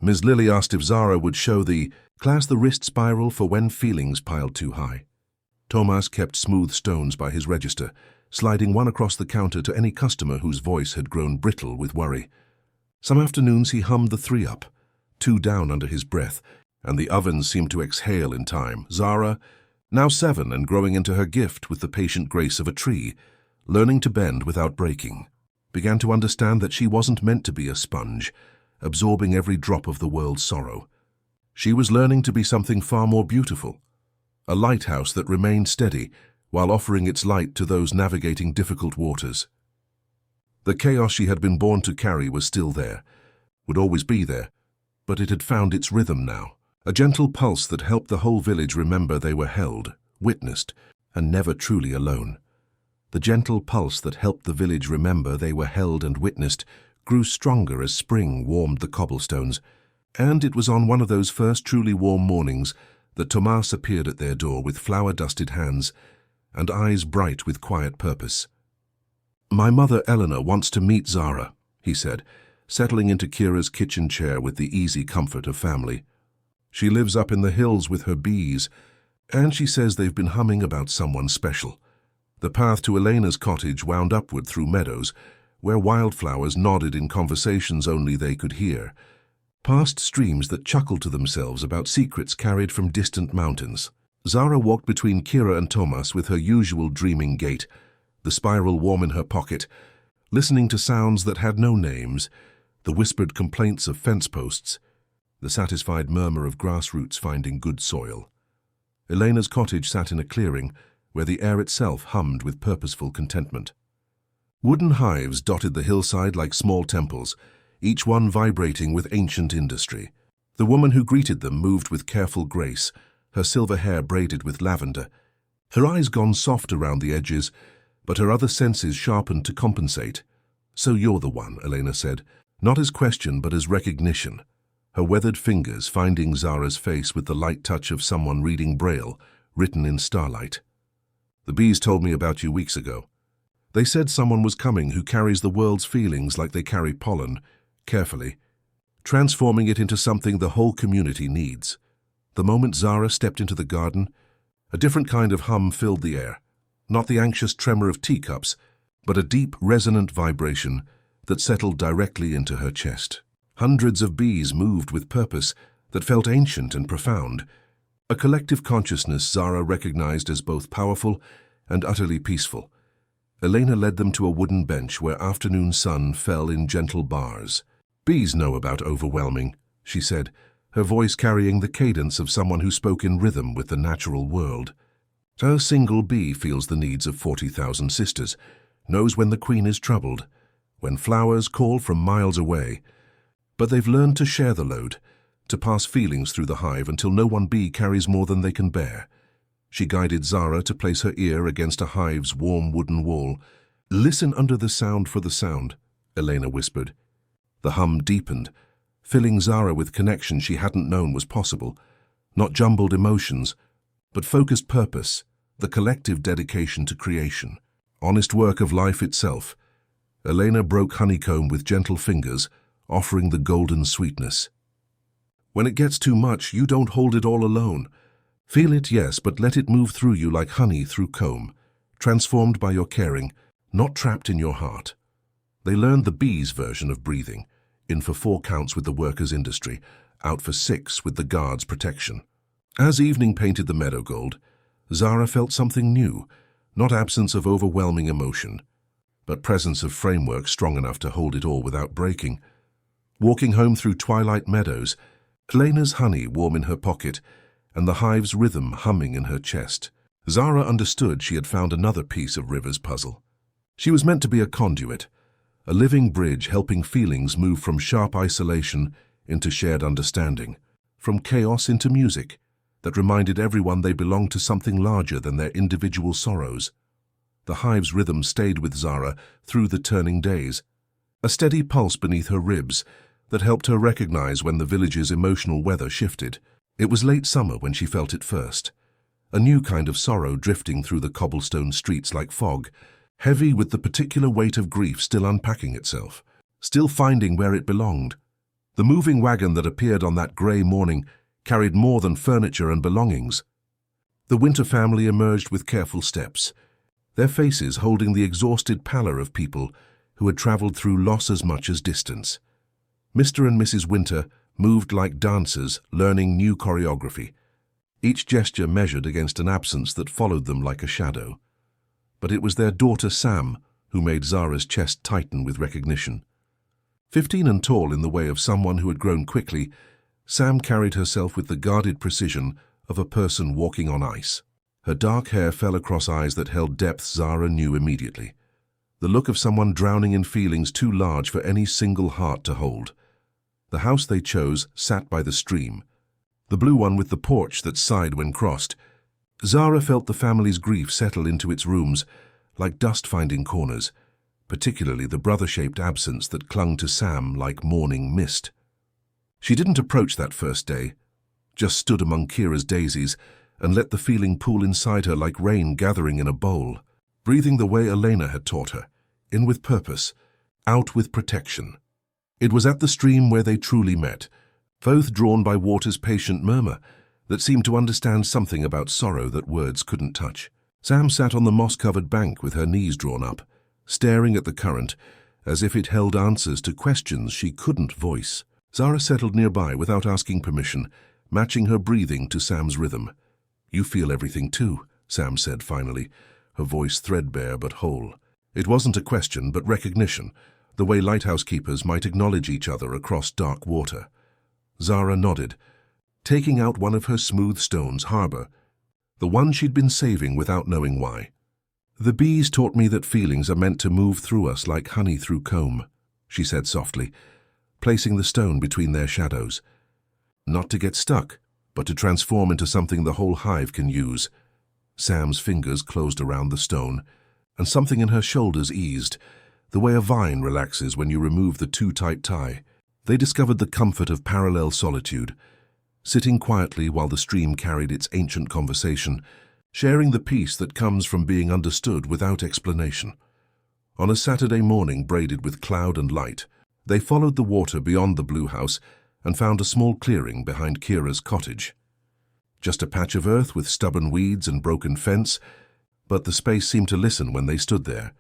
Ms. Lily asked if Zara would show the class the wrist spiral for when feelings piled too high. Tomas kept smooth stones by his register, sliding one across the counter to any customer whose voice had grown brittle with worry. Some afternoons he hummed the 3-up, 2 down under his breath, and the ovens seemed to exhale in time. Zara, now 7 and growing into her gift with the patient grace of a tree, learning to bend without breaking, began to understand that she wasn't meant to be a sponge, absorbing every drop of the world's sorrow. She was learning to be something far more beautiful, a lighthouse that remained steady while offering its light to those navigating difficult waters. The chaos she had been born to carry was still there, would always be there, but it had found its rhythm now, a gentle pulse that helped the whole village remember they were held, witnessed, and never truly alone. The gentle pulse that helped the village remember they were held and witnessed grew stronger as spring warmed the cobblestones, and it was on one of those first truly warm mornings that Tomas appeared at their door with flour-dusted hands and eyes bright with quiet purpose. "My mother Eleanor wants to meet Zara," he said, settling into Kira's kitchen chair with the easy comfort of family. "She lives up in the hills with her bees, and she says they've been humming about someone special." The path to Elena's cottage wound upward through meadows, where wildflowers nodded in conversations only they could hear, past streams that chuckled to themselves about secrets carried from distant mountains. Zara walked between Kira and Tomas with her usual dreaming gait, the spiral warm in her pocket, listening to sounds that had no names, the whispered complaints of fence posts, the satisfied murmur of grass roots finding good soil. Elena's cottage sat in a clearing where the air itself hummed with purposeful contentment. Wooden hives dotted the hillside like small temples, each one vibrating with ancient industry. The woman who greeted them moved with careful grace, her silver hair braided with lavender, her eyes gone soft around the edges, but her other senses sharpened to compensate. "So you're the one," Elena said, not as question but as recognition, her weathered fingers finding Zara's face with the light touch of someone reading Braille, written in starlight. "The bees told me about you weeks ago. They said someone was coming who carries the world's feelings like they carry pollen, carefully, transforming it into something the whole community needs." The moment Zara stepped into the garden, a different kind of hum filled the air, not the anxious tremor of teacups, but a deep, resonant vibration that settled directly into her chest. Hundreds of bees moved with purpose that felt ancient and profound, a collective consciousness Zara recognized as both powerful and utterly peaceful. Elena led them to a wooden bench where afternoon sun fell in gentle bars. "Bees know about overwhelming," she said, her voice carrying the cadence of someone who spoke in rhythm with the natural world. "A single bee feels the needs of 40,000 sisters, knows when the queen is troubled, when flowers call from miles away. But they've learned to share the load, to pass feelings through the hive until no one bee carries more than they can bear." She guided Zara to place her ear against a hive's warm wooden wall. "Listen under the sound for the sound," Elena whispered. The hum deepened, filling Zara with connection she hadn't known was possible, not jumbled emotions, but focused purpose, the collective dedication to creation, honest work of life itself. Elena broke honeycomb with gentle fingers, offering the golden sweetness. "When it gets too much, you don't hold it all alone. Feel it, yes, but let it move through you like honey through comb, transformed by your caring, not trapped in your heart." They learned the bees' version of breathing, in for 4 counts with the workers' industry, out for 6 with the guards' protection. As evening painted the meadow gold, Zara felt something new, not absence of overwhelming emotion, but presence of framework strong enough to hold it all without breaking. Walking home through twilight meadows, Elena's honey warm in her pocket, and the hive's rhythm humming in her chest, Zara understood she had found another piece of River's puzzle. She was meant to be a conduit, a living bridge helping feelings move from sharp isolation into shared understanding, from chaos into music, that reminded everyone they belonged to something larger than their individual sorrows. The hive's rhythm stayed with Zara through the turning days, a steady pulse beneath her ribs that helped her recognize when the village's emotional weather shifted. It was late summer when she felt it first, a new kind of sorrow drifting through the cobblestone streets like fog, heavy with the particular weight of grief still unpacking itself, still finding where it belonged. The moving wagon that appeared on that grey morning carried more than furniture and belongings. The Winter family emerged with careful steps, their faces holding the exhausted pallor of people who had travelled through loss as much as distance. Mr. and Mrs. Winter moved like dancers, learning new choreography, each gesture measured against an absence that followed them like a shadow. But it was their daughter Sam who made Zara's chest tighten with recognition. 15 and tall in the way of someone who had grown quickly, Sam carried herself with the guarded precision of a person walking on ice. Her dark hair fell across eyes that held depth Zara knew immediately, the look of someone drowning in feelings too large for any single heart to hold. The house they chose sat by the stream, the blue one with the porch that sighed when crossed. Zara felt the family's grief settle into its rooms like dust finding corners, particularly the brother-shaped absence that clung to Sam like morning mist. She didn't approach that first day, just stood among Kira's daisies and let the feeling pool inside her like rain gathering in a bowl, breathing the way Elena had taught her, in with purpose, out with protection. It was at the stream where they truly met, both drawn by water's patient murmur that seemed to understand something about sorrow that words couldn't touch. Sam sat on the moss-covered bank with her knees drawn up, staring at the current as if it held answers to questions she couldn't voice. Zara settled nearby without asking permission, matching her breathing to Sam's rhythm. "You feel everything too," Sam said finally, her voice threadbare but whole. It wasn't a question but recognition, the way lighthouse keepers might acknowledge each other across dark water. Zara nodded, taking out one of her smooth stones, Harbor, the one she'd been saving without knowing why. "The bees taught me that feelings are meant to move through us like honey through comb," she said softly, placing the stone between their shadows. "Not to get stuck, but to transform into something the whole hive can use." Sam's fingers closed around the stone, and something in her shoulders eased, the way a vine relaxes when you remove the too tight tie. They discovered the comfort of parallel solitude, sitting quietly while the stream carried its ancient conversation, sharing the peace that comes from being understood without explanation. On a Saturday morning braided with cloud and light, they followed the water beyond the blue house and found a small clearing behind Kira's cottage. Just a patch of earth with stubborn weeds and broken fence, but the space seemed to listen when they stood there.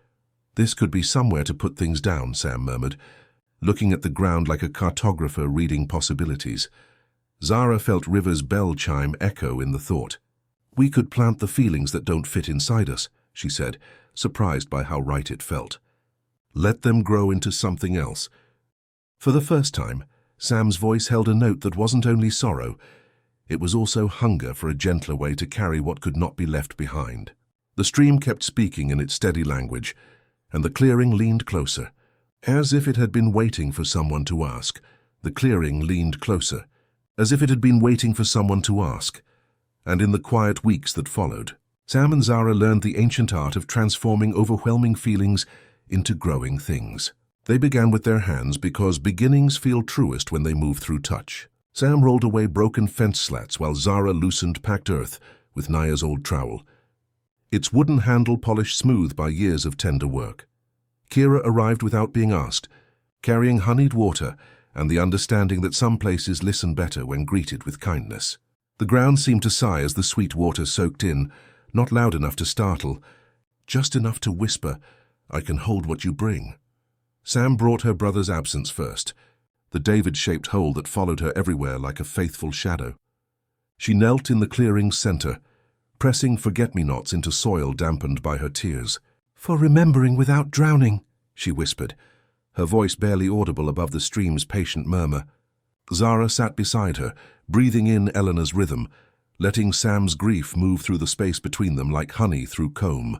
"This could be somewhere to put things down," Sam murmured, looking at the ground like a cartographer reading possibilities. Zara felt River's bell chime echo in the thought. "We could plant the feelings that don't fit inside us," she said, surprised by how right it felt. "Let them grow into something else." For the first time, Sam's voice held a note that wasn't only sorrow, it was also hunger for a gentler way to carry what could not be left behind. The stream kept speaking in its steady language, and the clearing leaned closer. As if it had been waiting for someone to ask, the clearing leaned closer, as if it had been waiting for someone to ask. And in the quiet weeks that followed, Sam and Zara learned the ancient art of transforming overwhelming feelings into growing things. They began with their hands because beginnings feel truest when they move through touch. Sam rolled away broken fence slats while Zara loosened packed earth with Naya's old trowel, its wooden handle polished smooth by years of tender work. Kira arrived without being asked, carrying honeyed water and the understanding that some places listen better when greeted with kindness. The ground seemed to sigh as the sweet water soaked in, not loud enough to startle, just enough to whisper, "I can hold what you bring." Sam brought her brother's absence first, the David-shaped hole that followed her everywhere like a faithful shadow. She knelt in the clearing's center, pressing forget-me-nots into soil dampened by her tears. "For remembering without drowning," she whispered, her voice barely audible above the stream's patient murmur. Zara sat beside her, breathing in Eleanor's rhythm, letting Sam's grief move through the space between them like honey through comb.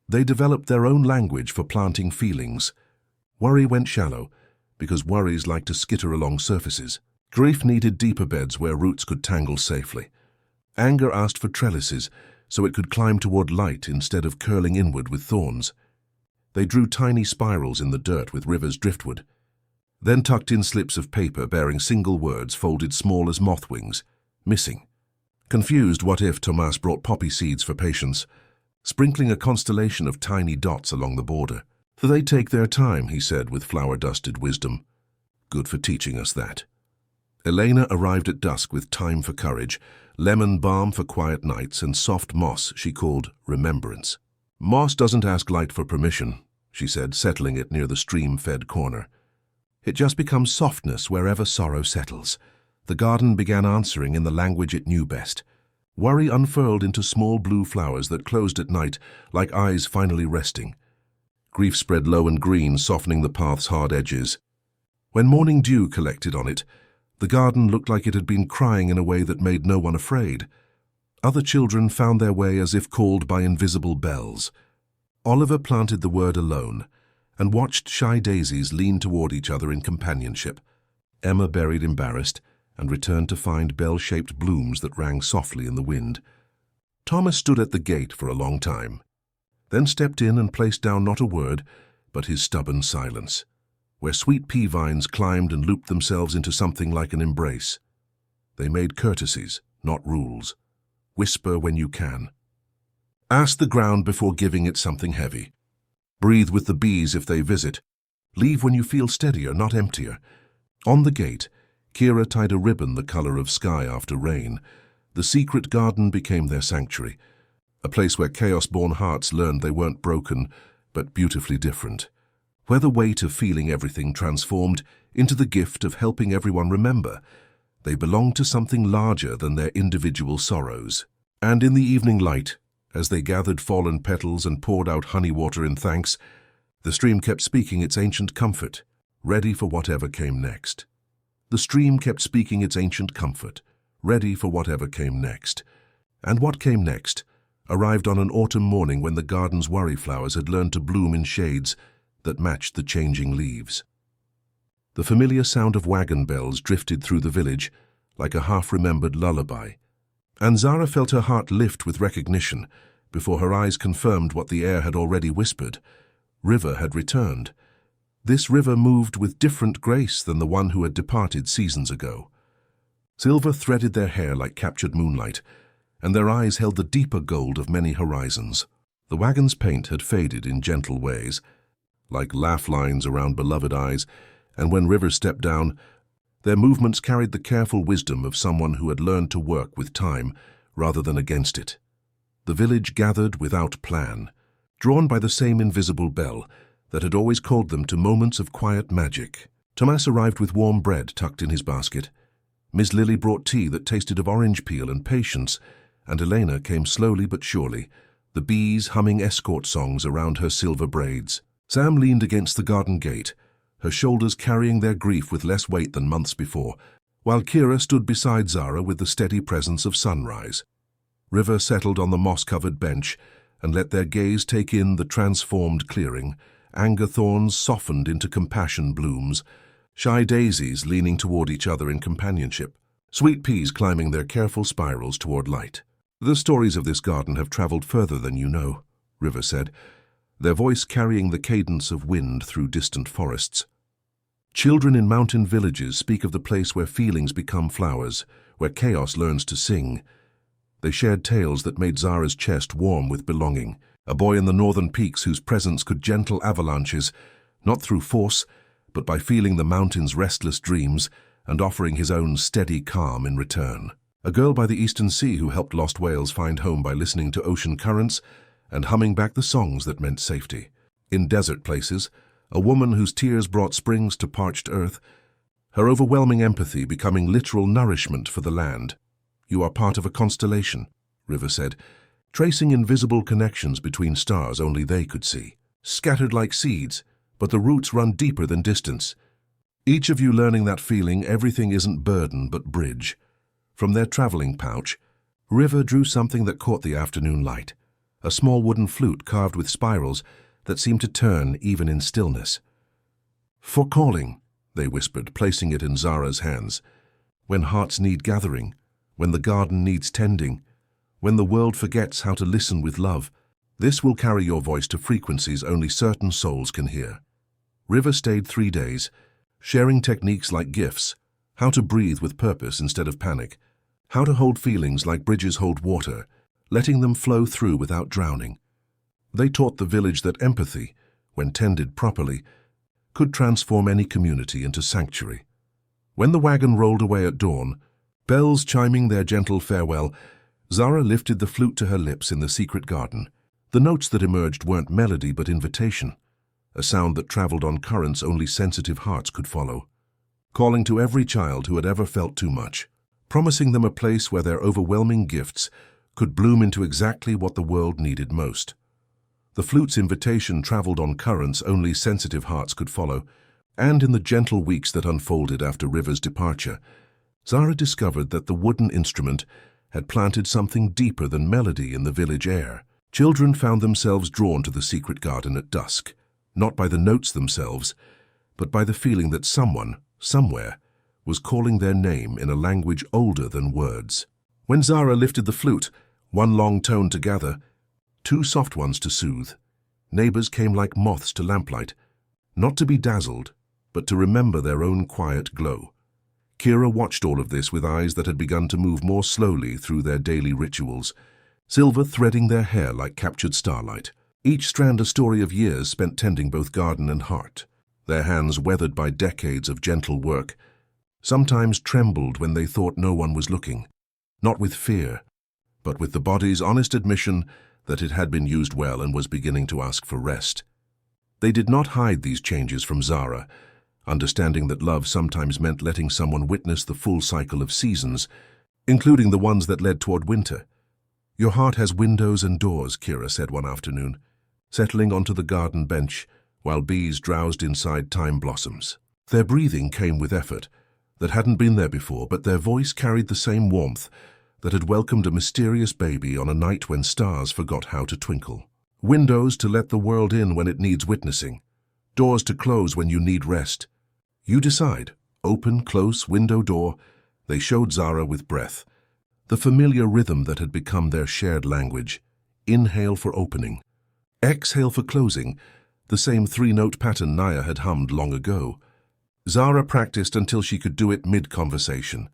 They developed their own language for planting feelings. Worry went shallow, because worries like to skitter along surfaces. Grief needed deeper beds where roots could tangle safely. Anger asked for trellises, so it could climb toward light instead of curling inward with thorns. They drew tiny spirals in the dirt with River's driftwood, then tucked in slips of paper bearing single words folded small as moth wings, missing. Confused, what if Tomas brought poppy seeds for patience, sprinkling a constellation of tiny dots along the border. They take their time, he said with flower-dusted wisdom. Good for teaching us that. Elena arrived at dusk with thyme for courage, lemon balm for quiet nights, and soft moss she called remembrance. Moss doesn't ask light for permission, she said, settling it near the stream-fed corner. It just becomes softness wherever sorrow settles. The garden began answering in the language it knew best. Worry unfurled into small blue flowers that closed at night like eyes finally resting. Grief spread low and green, softening the path's hard edges. When morning dew collected on it, the garden looked like it had been crying in a way that made no one afraid. Other children found their way as if called by invisible bells. Oliver planted the word alone and watched shy daisies lean toward each other in companionship. Emma buried embarrassed and returned to find bell-shaped blooms that rang softly in the wind. Thomas stood at the gate for a long time, then stepped in and placed down not a word, but his stubborn silence, where sweet pea vines climbed and looped themselves into something like an embrace. They made courtesies, not rules. Whisper when you can. Ask the ground before giving it something heavy. Breathe with the bees if they visit. Leave when you feel steadier, not emptier. On the gate, Kira tied a ribbon the color of sky after rain. The secret garden became their sanctuary, a place where chaos-born hearts learned they weren't broken, but beautifully different, where the weight of feeling everything transformed into the gift of helping everyone remember they belonged to something larger than their individual sorrows. And in the evening light, as they gathered fallen petals and poured out honey water in thanks, the stream kept speaking its ancient comfort, ready for whatever came next. The stream kept speaking its ancient comfort, ready for whatever came next. And what came next arrived on an autumn morning when the garden's worry flowers had learned to bloom in shades that matched the changing leaves. The familiar sound of wagon bells drifted through the village like a half-remembered lullaby, and Zara felt her heart lift with recognition before her eyes confirmed what the air had already whispered. River had returned. This river moved with different grace than the one who had departed seasons ago. Silver threaded their hair like captured moonlight, and their eyes held the deeper gold of many horizons. The wagon's paint had faded in gentle ways, like laugh lines around beloved eyes, and when River stepped down, their movements carried the careful wisdom of someone who had learned to work with time rather than against it. The village gathered without plan, drawn by the same invisible bell that had always called them to moments of quiet magic. Tomas arrived with warm bread tucked in his basket. Miss Lily brought tea that tasted of orange peel and patience, and Elena came slowly but surely, the bees humming escort songs around her silver braids. Sam leaned against the garden gate, her shoulders carrying their grief with less weight than months before, while Kira stood beside Zara with the steady presence of sunrise. River settled on the moss-covered bench and let their gaze take in the transformed clearing. Anger thorns softened into compassion blooms, shy daisies leaning toward each other in companionship, sweet peas climbing their careful spirals toward light. The stories of this garden have traveled further than you know, River said, their voice carrying the cadence of wind through distant forests. Children in mountain villages speak of the place where feelings become flowers, where chaos learns to sing. They shared tales that made Zara's chest warm with belonging. A boy in the northern peaks whose presence could gentle avalanches, not through force, but by feeling the mountain's restless dreams and offering his own steady calm in return. A girl by the eastern sea who helped lost whales find home by listening to ocean currents and humming back the songs that meant safety. In desert places, a woman whose tears brought springs to parched earth, her overwhelming empathy becoming literal nourishment for the land. You are part of a constellation, River said, tracing invisible connections between stars only they could see. Scattered like seeds, but the roots run deeper than distance. Each of you learning that feeling everything isn't burden but bridge. From their traveling pouch, River drew something that caught the afternoon light, a small wooden flute carved with spirals that seemed to turn even in stillness. For calling, they whispered, placing it in Zara's hands. When hearts need gathering, when the garden needs tending, when the world forgets how to listen with love. This will carry your voice to frequencies only certain souls can hear. River stayed 3 days, sharing techniques like gifts, how to breathe with purpose instead of panic, how to hold feelings like bridges hold water, letting them flow through without drowning. They taught the village that empathy, when tended properly, could transform any community into sanctuary. When the wagon rolled away at dawn, bells chiming their gentle farewell, Zara lifted the flute to her lips in the secret garden. The notes that emerged weren't melody but invitation, a sound that traveled on currents only sensitive hearts could follow, calling to every child who had ever felt too much, promising them a place where their overwhelming gifts could bloom into exactly what the world needed most. The flute's invitation traveled on currents only sensitive hearts could follow, and in the gentle weeks that unfolded after River's departure, Zara discovered that the wooden instrument had planted something deeper than melody in the village air. Children found themselves drawn to the secret garden at dusk, not by the notes themselves, but by the feeling that someone, somewhere, was calling their name in a language older than words. When Zara lifted the flute, one long tone to gather, 2 soft ones to soothe, neighbors came like moths to lamplight, not to be dazzled, but to remember their own quiet glow. Kira watched all of this with eyes that had begun to move more slowly through their daily rituals, silver threading their hair like captured starlight, each strand a story of years spent tending both garden and heart. Their hands, weathered by decades of gentle work, sometimes trembled when they thought no one was looking, not with fear, but with the body's honest admission that it had been used well and was beginning to ask for rest. They did not hide these changes from Zara, understanding that love sometimes meant letting someone witness the full cycle of seasons, including the ones that led toward winter. "Your heart has windows and doors," Kira said one afternoon, settling onto the garden bench while bees drowsed inside thyme blossoms. Their breathing came with effort that hadn't been there before, but their voice carried the same warmth that had welcomed a mysterious baby on a night when stars forgot how to twinkle. Windows to let the world in when it needs witnessing, doors to close when you need rest. You decide. Open, close, window, door. They showed Zara with breath, the familiar rhythm that had become their shared language. Inhale for opening, exhale for closing, the same 3-note pattern Naya had hummed long ago. Zara practiced until she could do it mid-conversation,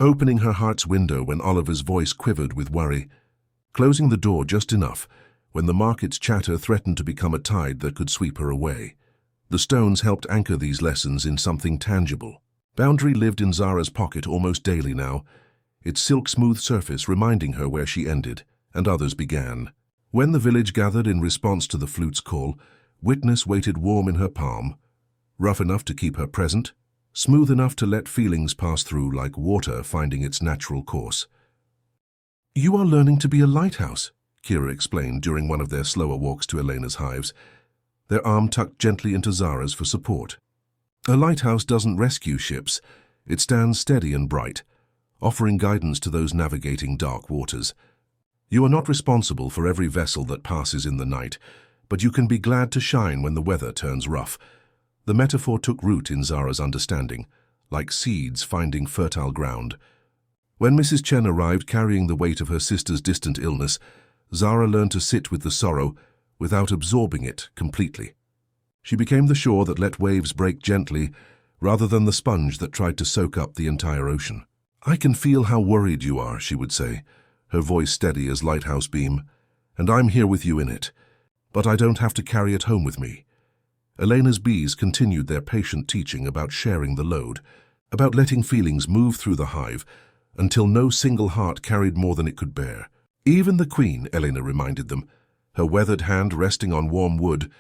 opening her heart's window when Oliver's voice quivered with worry, closing the door just enough when the market's chatter threatened to become a tide that could sweep her away. The stones helped anchor these lessons in something tangible. Boundary lived in Zara's pocket almost daily now, its silk-smooth surface reminding her where she ended and others began. When the village gathered in response to the flute's call, witness waited warm in her palm, rough enough to keep her present, smooth enough to let feelings pass through like water finding its natural course. "You are learning to be a lighthouse," Kira explained during one of their slower walks to Elena's hives, their arm tucked gently into Zara's for support. "A lighthouse doesn't rescue ships. It stands steady and bright, offering guidance to those navigating dark waters. You are not responsible for every vessel that passes in the night, but you can be glad to shine when the weather turns rough." The metaphor took root in Zara's understanding, like seeds finding fertile ground. When Mrs. Chen arrived carrying the weight of her sister's distant illness, Zara learned to sit with the sorrow without absorbing it completely. She became the shore that let waves break gently, rather than the sponge that tried to soak up the entire ocean. "I can feel how worried you are," she would say, her voice steady as lighthouse beam, "and I'm here with you in it. But I don't have to carry it home with me." Elena's bees continued their patient teaching about sharing the load, about letting feelings move through the hive until no single heart carried more than it could bear. Even the queen, Elena reminded them, her weathered hand resting on warm wood,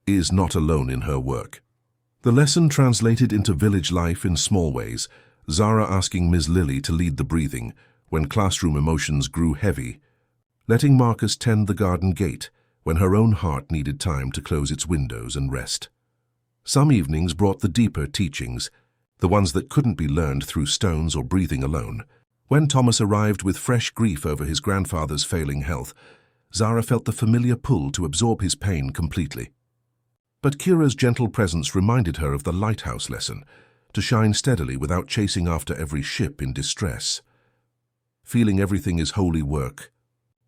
is not alone in her work. The lesson translated into village life in small ways, Zara asking Ms. Lily to lead the breathing when classroom emotions grew heavy, letting Marcus tend the garden gate when her own heart needed time to close its windows and rest. Some evenings brought the deeper teachings, the ones that couldn't be learned through stones or breathing alone. When Thomas arrived with fresh grief over his grandfather's failing health, Zara felt the familiar pull to absorb his pain completely. But Kira's gentle presence reminded her of the lighthouse lesson, to shine steadily without chasing after every ship in distress. feeling everything is holy work,"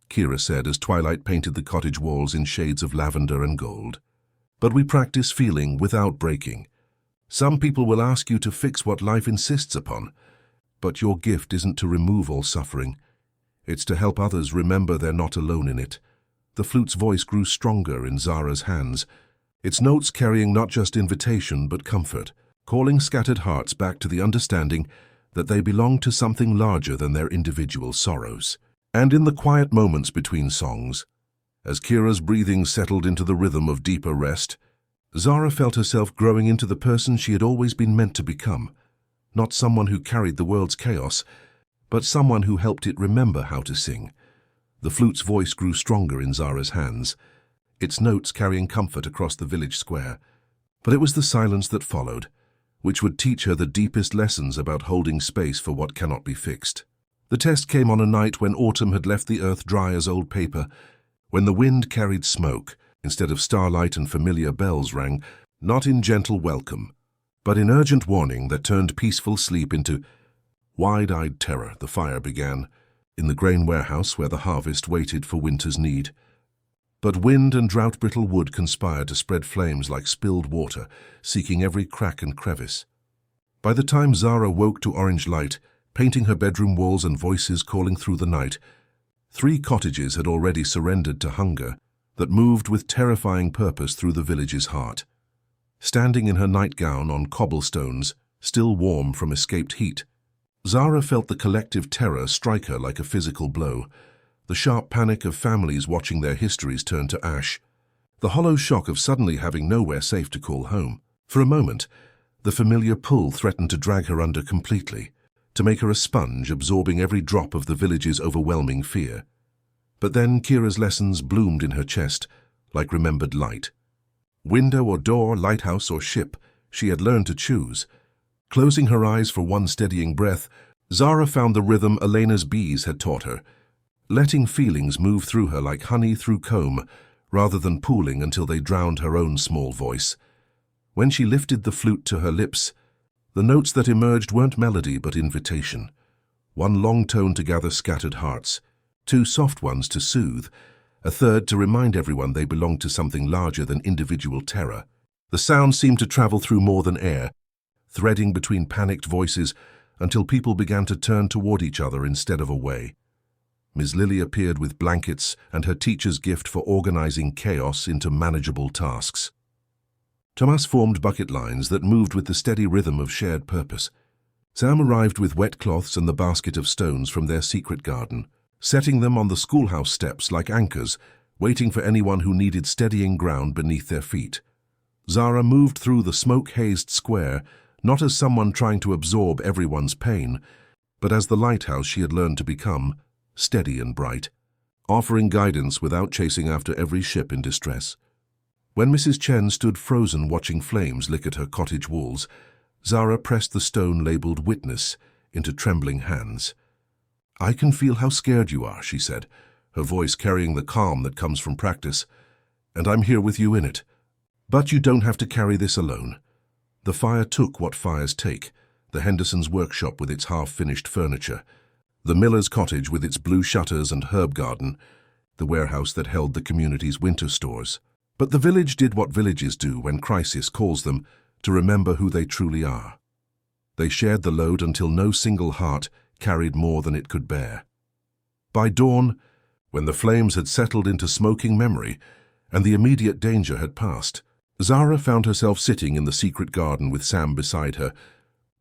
Kira said as twilight painted the cottage walls in shades of lavender and gold. "But we practice feeling without breaking. Some people will ask you to fix what life insists upon, but your gift isn't to remove all suffering. It's to help others remember they're not alone in it." The flute's voice grew stronger in Zara's hands, its notes carrying not just invitation but comfort, calling scattered hearts back to the understanding that they belong to something larger than their individual sorrows. And in the quiet moments between songs, as Kira's breathing settled into the rhythm of deeper rest, Zara felt herself growing into the person she had always been meant to become, not someone who carried the world's chaos, but someone who helped it remember how to sing. The flute's voice grew stronger in Zara's hands, its notes carrying comfort across the village square. But it was the silence that followed, which would teach her the deepest lessons about holding space for what cannot be fixed. The test came on a night when autumn had left the earth dry as old paper, when the wind carried smoke instead of starlight and familiar bells rang, not in gentle welcome, but in urgent warning that turned peaceful sleep into wide-eyed terror. The fire began in the grain warehouse where the harvest waited for winter's need. But wind and drought-brittle wood conspired to spread flames like spilled water, seeking every crack and crevice. By the time Zara woke to orange light, painting her bedroom walls and voices calling through the night, 3 cottages had already surrendered to hunger that moved with terrifying purpose through the village's heart. Standing in her nightgown on cobblestones, still warm from escaped heat, Zara felt the collective terror strike her like a physical blow, the sharp panic of families watching their histories turn to ash, the hollow shock of suddenly having nowhere safe to call home. For a moment, the familiar pull threatened to drag her under completely, to make her a sponge absorbing every drop of the village's overwhelming fear. But then Kira's lessons bloomed in her chest like remembered light. Window or door, lighthouse or ship, she had learned to choose. Closing her eyes for one steadying breath, Zara found the rhythm Elena's bees had taught her, letting feelings move through her like honey through comb, rather than pooling until they drowned her own small voice. When she lifted the flute to her lips, the notes that emerged weren't melody but invitation. One long tone to gather scattered hearts, 2 soft ones to soothe, a third to remind everyone they belonged to something larger than individual terror. The sound seemed to travel through more than air, threading between panicked voices until people began to turn toward each other instead of away. Ms. Lily appeared with blankets and her teacher's gift for organizing chaos into manageable tasks. Thomas formed bucket lines that moved with the steady rhythm of shared purpose. Sam arrived with wet cloths and the basket of stones from their secret garden, setting them on the schoolhouse steps like anchors, waiting for anyone who needed steadying ground beneath their feet. Zara moved through the smoke-hazed square, not as someone trying to absorb everyone's pain, but as the lighthouse she had learned to become, steady and bright, offering guidance without chasing after every ship in distress. When Mrs. Chen stood frozen watching flames lick at her cottage walls, Zara pressed the stone labeled Witness into trembling hands. "I can feel how scared you are," she said, her voice carrying the calm that comes from practice, "and I'm here with you in it. But you don't have to carry this alone." The fire took what fires take, the Hendersons' workshop with its half-finished furniture, the miller's cottage with its blue shutters and herb garden, the warehouse that held the community's winter stores. But the village did what villages do when crisis calls them to remember who they truly are. They shared the load until no single heart carried more than it could bear. By dawn, when the flames had settled into smoking memory and the immediate danger had passed, Zara found herself sitting in the secret garden with Sam beside her,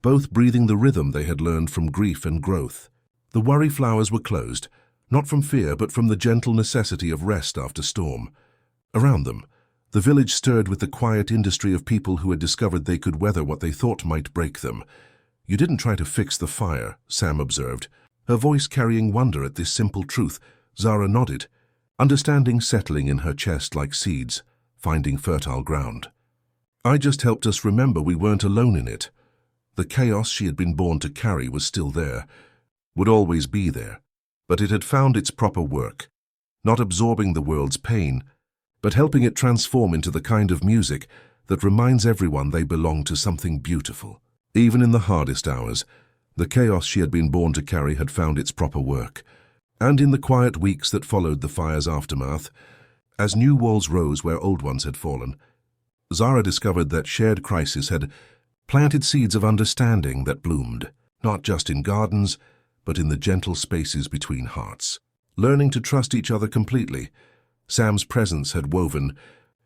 both breathing the rhythm they had learned from grief and growth. The worry flowers were closed, not from fear but from the gentle necessity of rest after storm. Around them, the village stirred with the quiet industry of people who had discovered they could weather what they thought might break them. "You didn't try to fix the fire," Sam observed, her voice carrying wonder at this simple truth. Zara nodded, understanding settling in her chest like seeds, finding fertile ground. "I just helped us remember we weren't alone in it." The chaos she had been born to carry was still there, would always be there, but it had found its proper work, not absorbing the world's pain, but helping it transform into the kind of music that reminds everyone they belong to something beautiful. Even in the hardest hours, The chaos she had been born to carry had found its proper work, and in the quiet weeks that followed the fire's aftermath, as new walls rose where old ones had fallen, Zara discovered that shared crisis had planted seeds of understanding that bloomed, not just in gardens, but in the gentle spaces between hearts. Learning to trust each other completely, Sam's presence had woven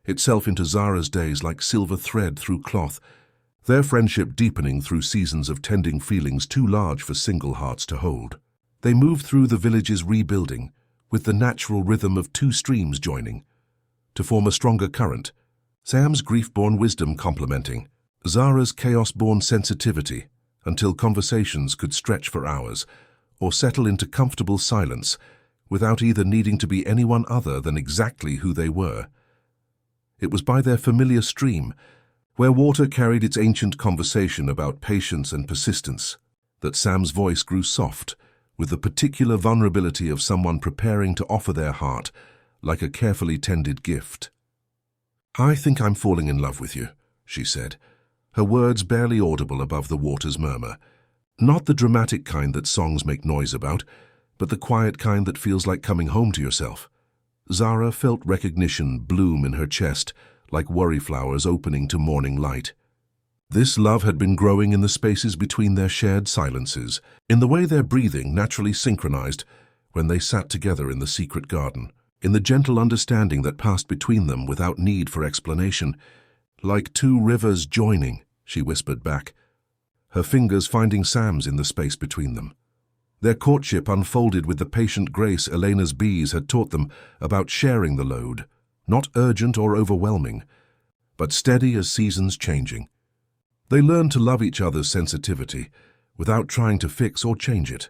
itself into Zara's days like silver thread through cloth, their friendship deepening through seasons of tending feelings too large for single hearts to hold. They moved through the village's rebuilding, with the natural rhythm of two streams joining, to form a stronger current, Sam's grief-born wisdom complementing Zara's chaos-born sensitivity, until conversations could stretch for hours or settle into comfortable silence without either needing to be anyone other than exactly who they were. It was by their familiar stream, where water carried its ancient conversation about patience and persistence, that Sam's voice grew soft, with the particular vulnerability of someone preparing to offer their heart like a carefully tended gift. "I think I'm falling in love with you," she said, her words barely audible above the water's murmur. Not the dramatic kind that songs make noise about, but the quiet kind that feels like coming home to yourself. Zara felt recognition bloom in her chest, like worry flowers opening to morning light. This love had been growing in the spaces between their shared silences, in the way their breathing naturally synchronized when they sat together in the secret garden, in the gentle understanding that passed between them without need for explanation. "Like two rivers joining," she whispered back, her fingers finding Sam's in the space between them. Their courtship unfolded with the patient grace Elena's bees had taught them about sharing the load, not urgent or overwhelming, but steady as seasons changing. They learned to love each other's sensitivity without trying to fix or change it,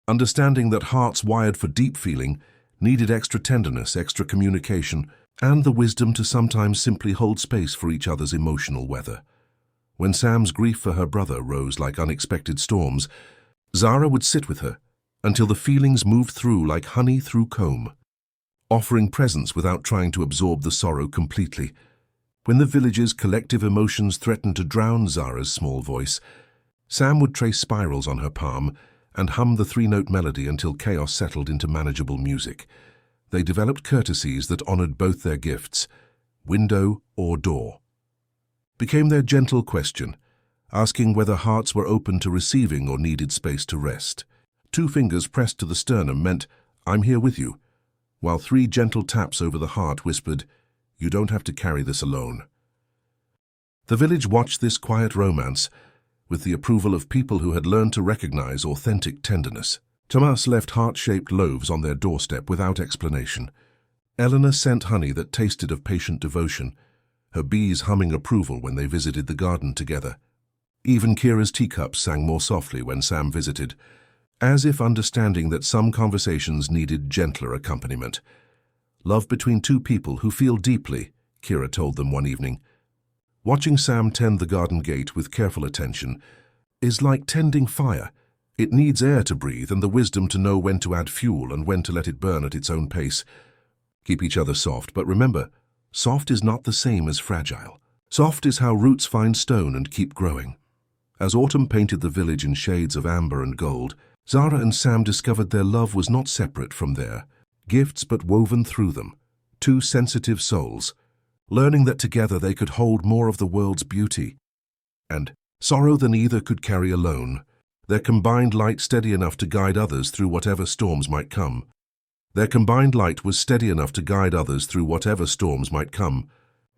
understanding that hearts wired for deep feeling needed extra tenderness, extra communication, and the wisdom to sometimes simply hold space for each other's emotional weather. When Sam's grief for her brother rose like unexpected storms, Zara would sit with her until the feelings moved through like honey through comb, offering presence without trying to absorb the sorrow completely. When the village's collective emotions threatened to drown Zara's small voice, Sam would trace spirals on her palm and hum the three-note melody until chaos settled into manageable music. They developed courtesies that honored both their gifts, window or door. Became their gentle question, asking whether hearts were open to receiving or needed space to rest. 2 fingers pressed to the sternum meant, "I'm here with you," while 3 gentle taps over the heart whispered, "You don't have to carry this alone." The village watched this quiet romance with the approval of people who had learned to recognize authentic tenderness. Tomas left heart-shaped loaves on their doorstep without explanation. Eleanor sent honey that tasted of patient devotion, her bees humming approval when they visited the garden together. Even Kira's teacups sang more softly when Sam visited, as if understanding that some conversations needed gentler accompaniment. "Love between 2 people who feel deeply," Kira told them one evening. "Watching Sam tend the garden gate with careful attention is like tending fire. It needs air to breathe and the wisdom to know when to add fuel and when to let it burn at its own pace. Keep each other soft, but remember, soft is not the same as fragile. Soft is how roots find stone and keep growing." As autumn painted the village in shades of amber and gold, Zara and Sam discovered their love was not separate from their gifts but woven through them, 2 sensitive souls, learning that together they could hold more of the world's beauty and sorrow than either could carry alone. Their combined light steady enough to guide others through whatever storms might come. Their combined light was steady enough to guide others through whatever storms might come.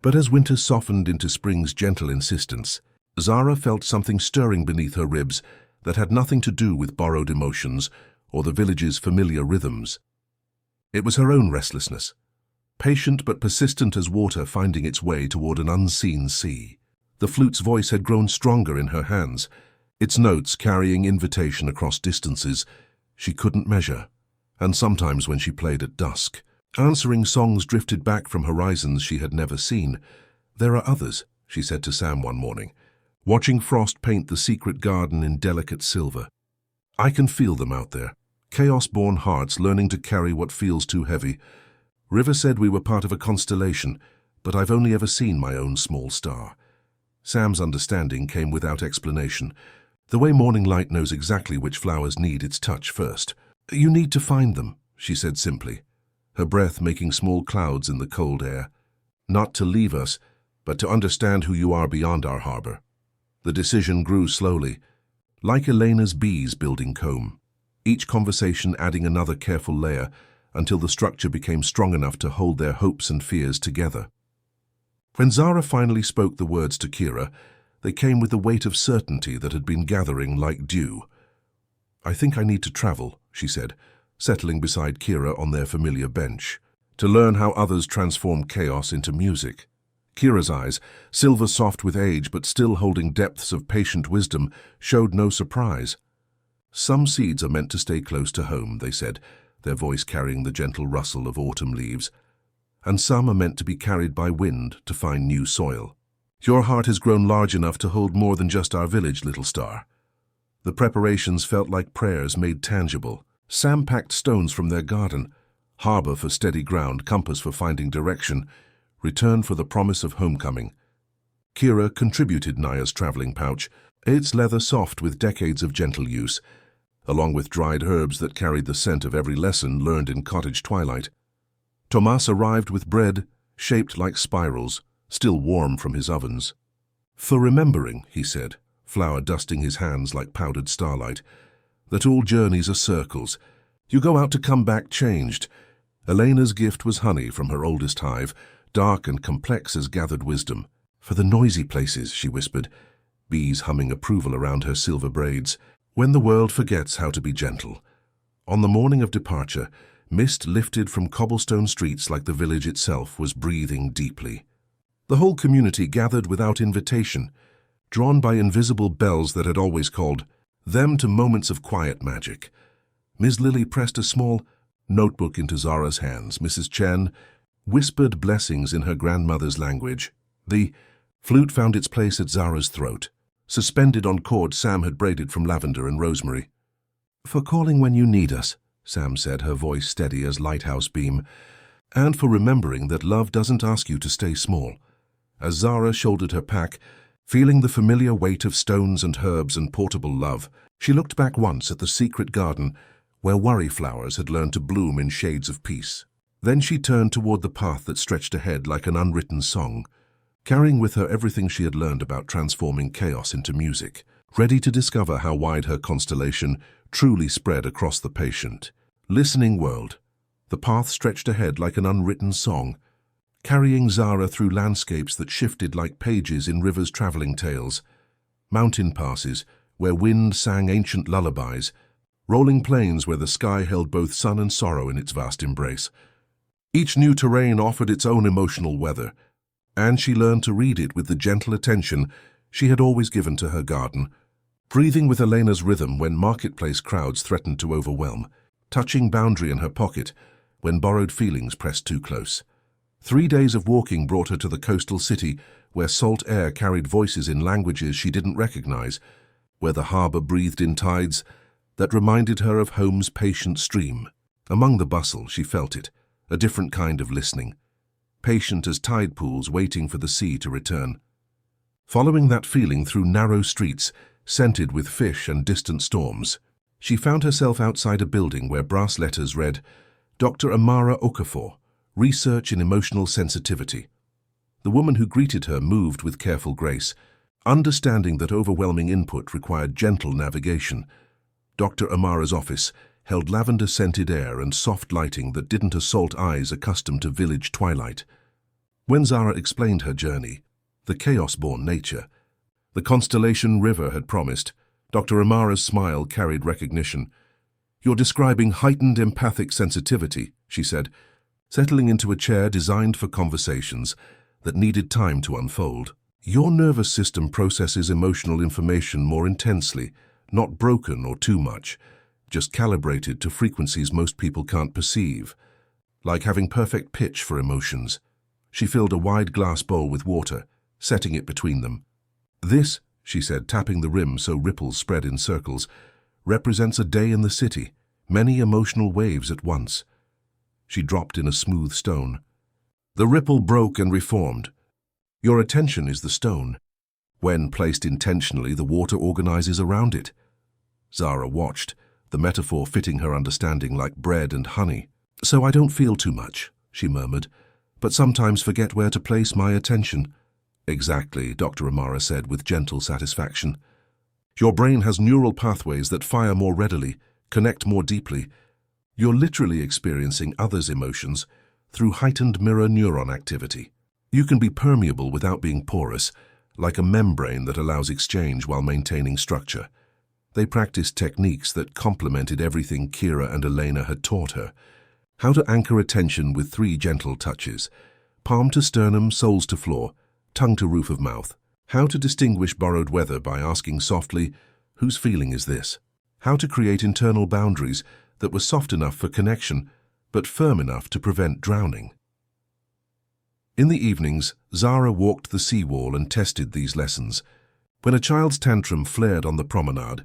But as winter softened into spring's gentle insistence, Zara felt something stirring beneath her ribs that had nothing to do with borrowed emotions or the village's familiar rhythms. It was her own restlessness, patient but persistent as water finding its way toward an unseen sea. The flute's voice had grown stronger in her hands, its notes carrying invitation across distances she couldn't measure. And sometimes when she played at dusk, answering songs drifted back from horizons she had never seen. "There are others," she said to Sam one morning, watching frost paint the secret garden in delicate silver. "I can feel them out there, chaos-born hearts learning to carry what feels too heavy. River said we were part of a constellation, but I've only ever seen my own small star." Sam's understanding came without explanation. The way morning light knows exactly which flowers need its touch first. "You need to find them," she said simply, her breath making small clouds in the cold air. "Not to leave us, but to understand who you are beyond our harbor." The decision grew slowly, like Elena's bees building comb, each conversation adding another careful layer until the structure became strong enough to hold their hopes and fears together. When Zara finally spoke the words to Kira, they came with the weight of certainty that had been gathering like dew. "I think I need to travel," she said, settling beside Kira on their familiar bench, "to learn how others transform chaos into music." Kira's eyes, silver soft with age but still holding depths of patient wisdom, showed no surprise. "Some seeds are meant to stay close to home," they said, their voice carrying the gentle rustle of autumn leaves. "And some are meant to be carried by wind to find new soil. Your heart has grown large enough to hold more than just our village, little star." The preparations felt like prayers made tangible. Sam packed stones from their garden, harbor for steady ground, compass for finding direction, return for the promise of homecoming. Kira contributed Naya's traveling pouch, its leather soft with decades of gentle use, along with dried herbs that carried the scent of every lesson learned in cottage twilight. Tomas arrived with bread, shaped like spirals, still warm from his ovens. "For remembering," he said, flour dusting his hands like powdered starlight, "that all journeys are circles. You go out to come back changed." Elena's gift was honey from her oldest hive, dark and complex as gathered wisdom. "For the noisy places," she whispered, bees humming approval around her silver braids, "when the world forgets how to be gentle." On the morning of departure, mist lifted from cobblestone streets like the village itself was breathing deeply. The whole community gathered without invitation, drawn by invisible bells that had always called them to moments of quiet magic. Ms. Lily pressed a small notebook into Zara's hands. Mrs. Chen whispered blessings in her grandmother's language. The flute found its place at Zara's throat, suspended on cords Sam had braided from lavender and rosemary. "For calling when you need us," Sam said, her voice steady as lighthouse beam, "and for remembering that love doesn't ask you to stay small." As Zara shouldered her pack, feeling the familiar weight of stones and herbs and portable love, she looked back once at the secret garden where worry flowers had learned to bloom in shades of peace. Then she turned toward the path that stretched ahead like an unwritten song, carrying with her everything she had learned about transforming chaos into music, ready to discover how wide her constellation truly spread across the patient, listening world. The path stretched ahead like an unwritten song, carrying Zara through landscapes that shifted like pages in River's traveling tales, mountain passes where wind sang ancient lullabies, rolling plains where the sky held both sun and sorrow in its vast embrace. Each new terrain offered its own emotional weather, and she learned to read it with the gentle attention she had always given to her garden, breathing with Elena's rhythm when marketplace crowds threatened to overwhelm, touching boundary in her pocket when borrowed feelings pressed too close. 3 days of walking brought her to the coastal city where salt air carried voices in languages she didn't recognize, where the harbor breathed in tides that reminded her of home's patient stream. Among the bustle, she felt it, a different kind of listening, patient as tide pools waiting for the sea to return. Following that feeling through narrow streets, scented with fish and distant storms, she found herself outside a building where brass letters read, "Dr. Amara Okafor, Research in Emotional Sensitivity." The woman who greeted her moved with careful grace, understanding that overwhelming input required gentle navigation. Dr. Amara's office held lavender-scented air and soft lighting that didn't assault eyes accustomed to village twilight. When Zara explained her journey, the chaos-born nature, the constellation River had promised, Dr. Amara's smile carried recognition. "You're describing heightened empathic sensitivity," she said, settling into a chair designed for conversations that needed time to unfold. "Your nervous system processes emotional information more intensely, not broken or too much, just calibrated to frequencies most people can't perceive, like having perfect pitch for emotions." She filled a wide glass bowl with water, setting it between them. "This," she said, tapping the rim so ripples spread in circles, "represents a day in the city, many emotional waves at once." She dropped in a smooth stone. The ripple broke and reformed. "Your attention is the stone. When placed intentionally, the water organizes around it. Zara watched, the metaphor fitting her understanding like bread and honey. "So I don't feel too much," she murmured, "but sometimes forget where to place my attention." "Exactly," Dr. Amara said with gentle satisfaction. "Your brain has neural pathways that fire more readily, connect more deeply. You're literally experiencing others' emotions through heightened mirror neuron activity. You can be permeable without being porous, like a membrane that allows exchange while maintaining structure." They practiced techniques that complemented everything Kira and Elena had taught her. How to anchor attention with 3 gentle touches: palm to sternum, soles to floor, tongue to roof of mouth. How to distinguish borrowed weather by asking softly, "Whose feeling is this?" How to create internal boundaries that were soft enough for connection, but firm enough to prevent drowning. In the evenings, Zara walked the seawall and tested these lessons. When a child's tantrum flared on the promenade,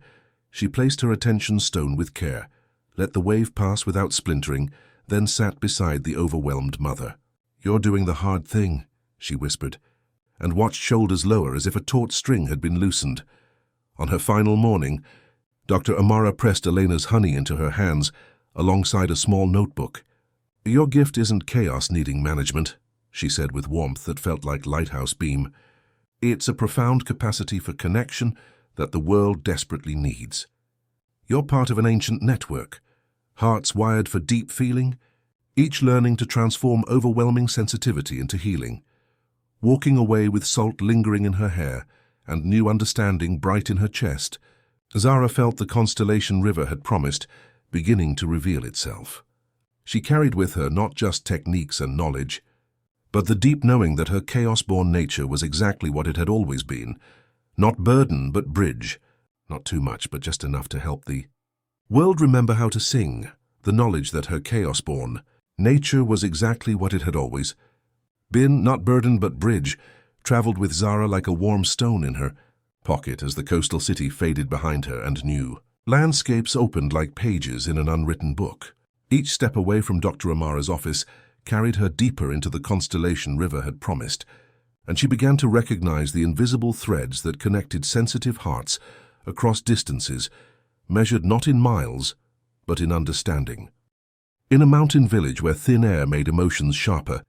she placed her attention stone with care, let the wave pass without splintering, then sat beside the overwhelmed mother. "You're doing the hard thing," she whispered, and watched shoulders lower as if a taut string had been loosened. On her final morning, Dr. Amara pressed Elena's honey into her hands alongside a small notebook. "Your gift isn't chaos needing management," she said with warmth that felt like lighthouse beam. "It's a profound capacity for connection that the world desperately needs. You're part of an ancient network, hearts wired for deep feeling, each learning to transform overwhelming sensitivity into healing." Walking away with salt lingering in her hair and new understanding bright in her chest, Zara felt the constellation River had promised beginning to reveal itself. She carried with her not just techniques and knowledge, but the deep knowing that her chaos-born nature was exactly what it had always been. Not burden, but bridge. Not too much, but just enough to help the world remember how to sing. The knowledge that her chaos-born nature was exactly what it had always been, not burden, but bridge, traveled with Zara like a warm stone in her pocket as the coastal city faded behind her and new landscapes opened like pages in an unwritten book. Each step away from Dr. Amara's office carried her deeper into the constellation River had promised, and she began to recognize the invisible threads that connected sensitive hearts across distances, measured not in miles, but in understanding. In a mountain village where thin air made emotions sharper,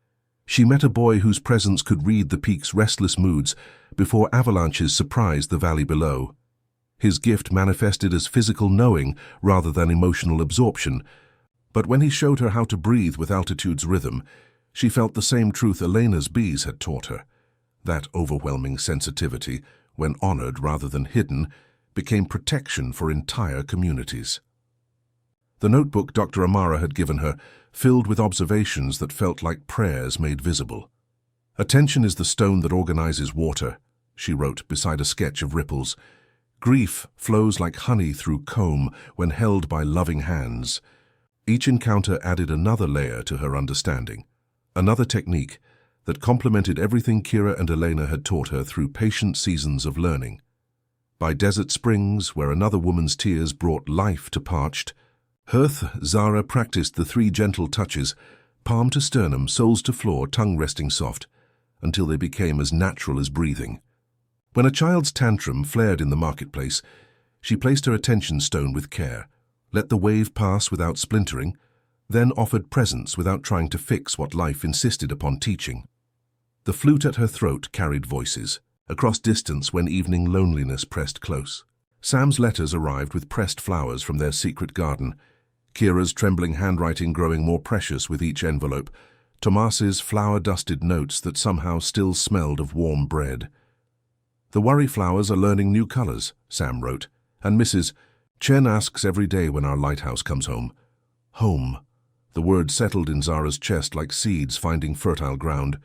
she met a boy whose presence could read the peak's restless moods before avalanches surprised the valley below. His gift manifested as physical knowing rather than emotional absorption, but when he showed her how to breathe with altitude's rhythm, she felt the same truth Elena's bees had taught her. That overwhelming sensitivity, when honored rather than hidden, became protection for entire communities. The notebook Dr. Amara had given her filled with observations that felt like prayers made visible. "Attention is the stone that organizes water," she wrote beside a sketch of ripples. "Grief flows like honey through comb when held by loving hands." Each encounter added another layer to her understanding, another technique that complemented everything Kira and Elena had taught her through patient seasons of learning. By desert springs, where another woman's tears brought life to parched hearth, Zara practiced the 3 gentle touches, palm to sternum, soles to floor, tongue resting soft, until they became as natural as breathing. When a child's tantrum flared in the marketplace, she placed her attention stone with care, let the wave pass without splintering, then offered presence without trying to fix what life insisted upon teaching. The flute at her throat carried voices, across distance when evening loneliness pressed close. Sam's letters arrived with pressed flowers from their secret garden, Kira's trembling handwriting growing more precious with each envelope, Tomas's flower-dusted notes that somehow still smelled of warm bread. "The worry flowers are learning new colors," Sam wrote, and Mrs. Chen asks every day when our lighthouse comes home. Home. The word settled in Zara's chest like seeds finding fertile ground.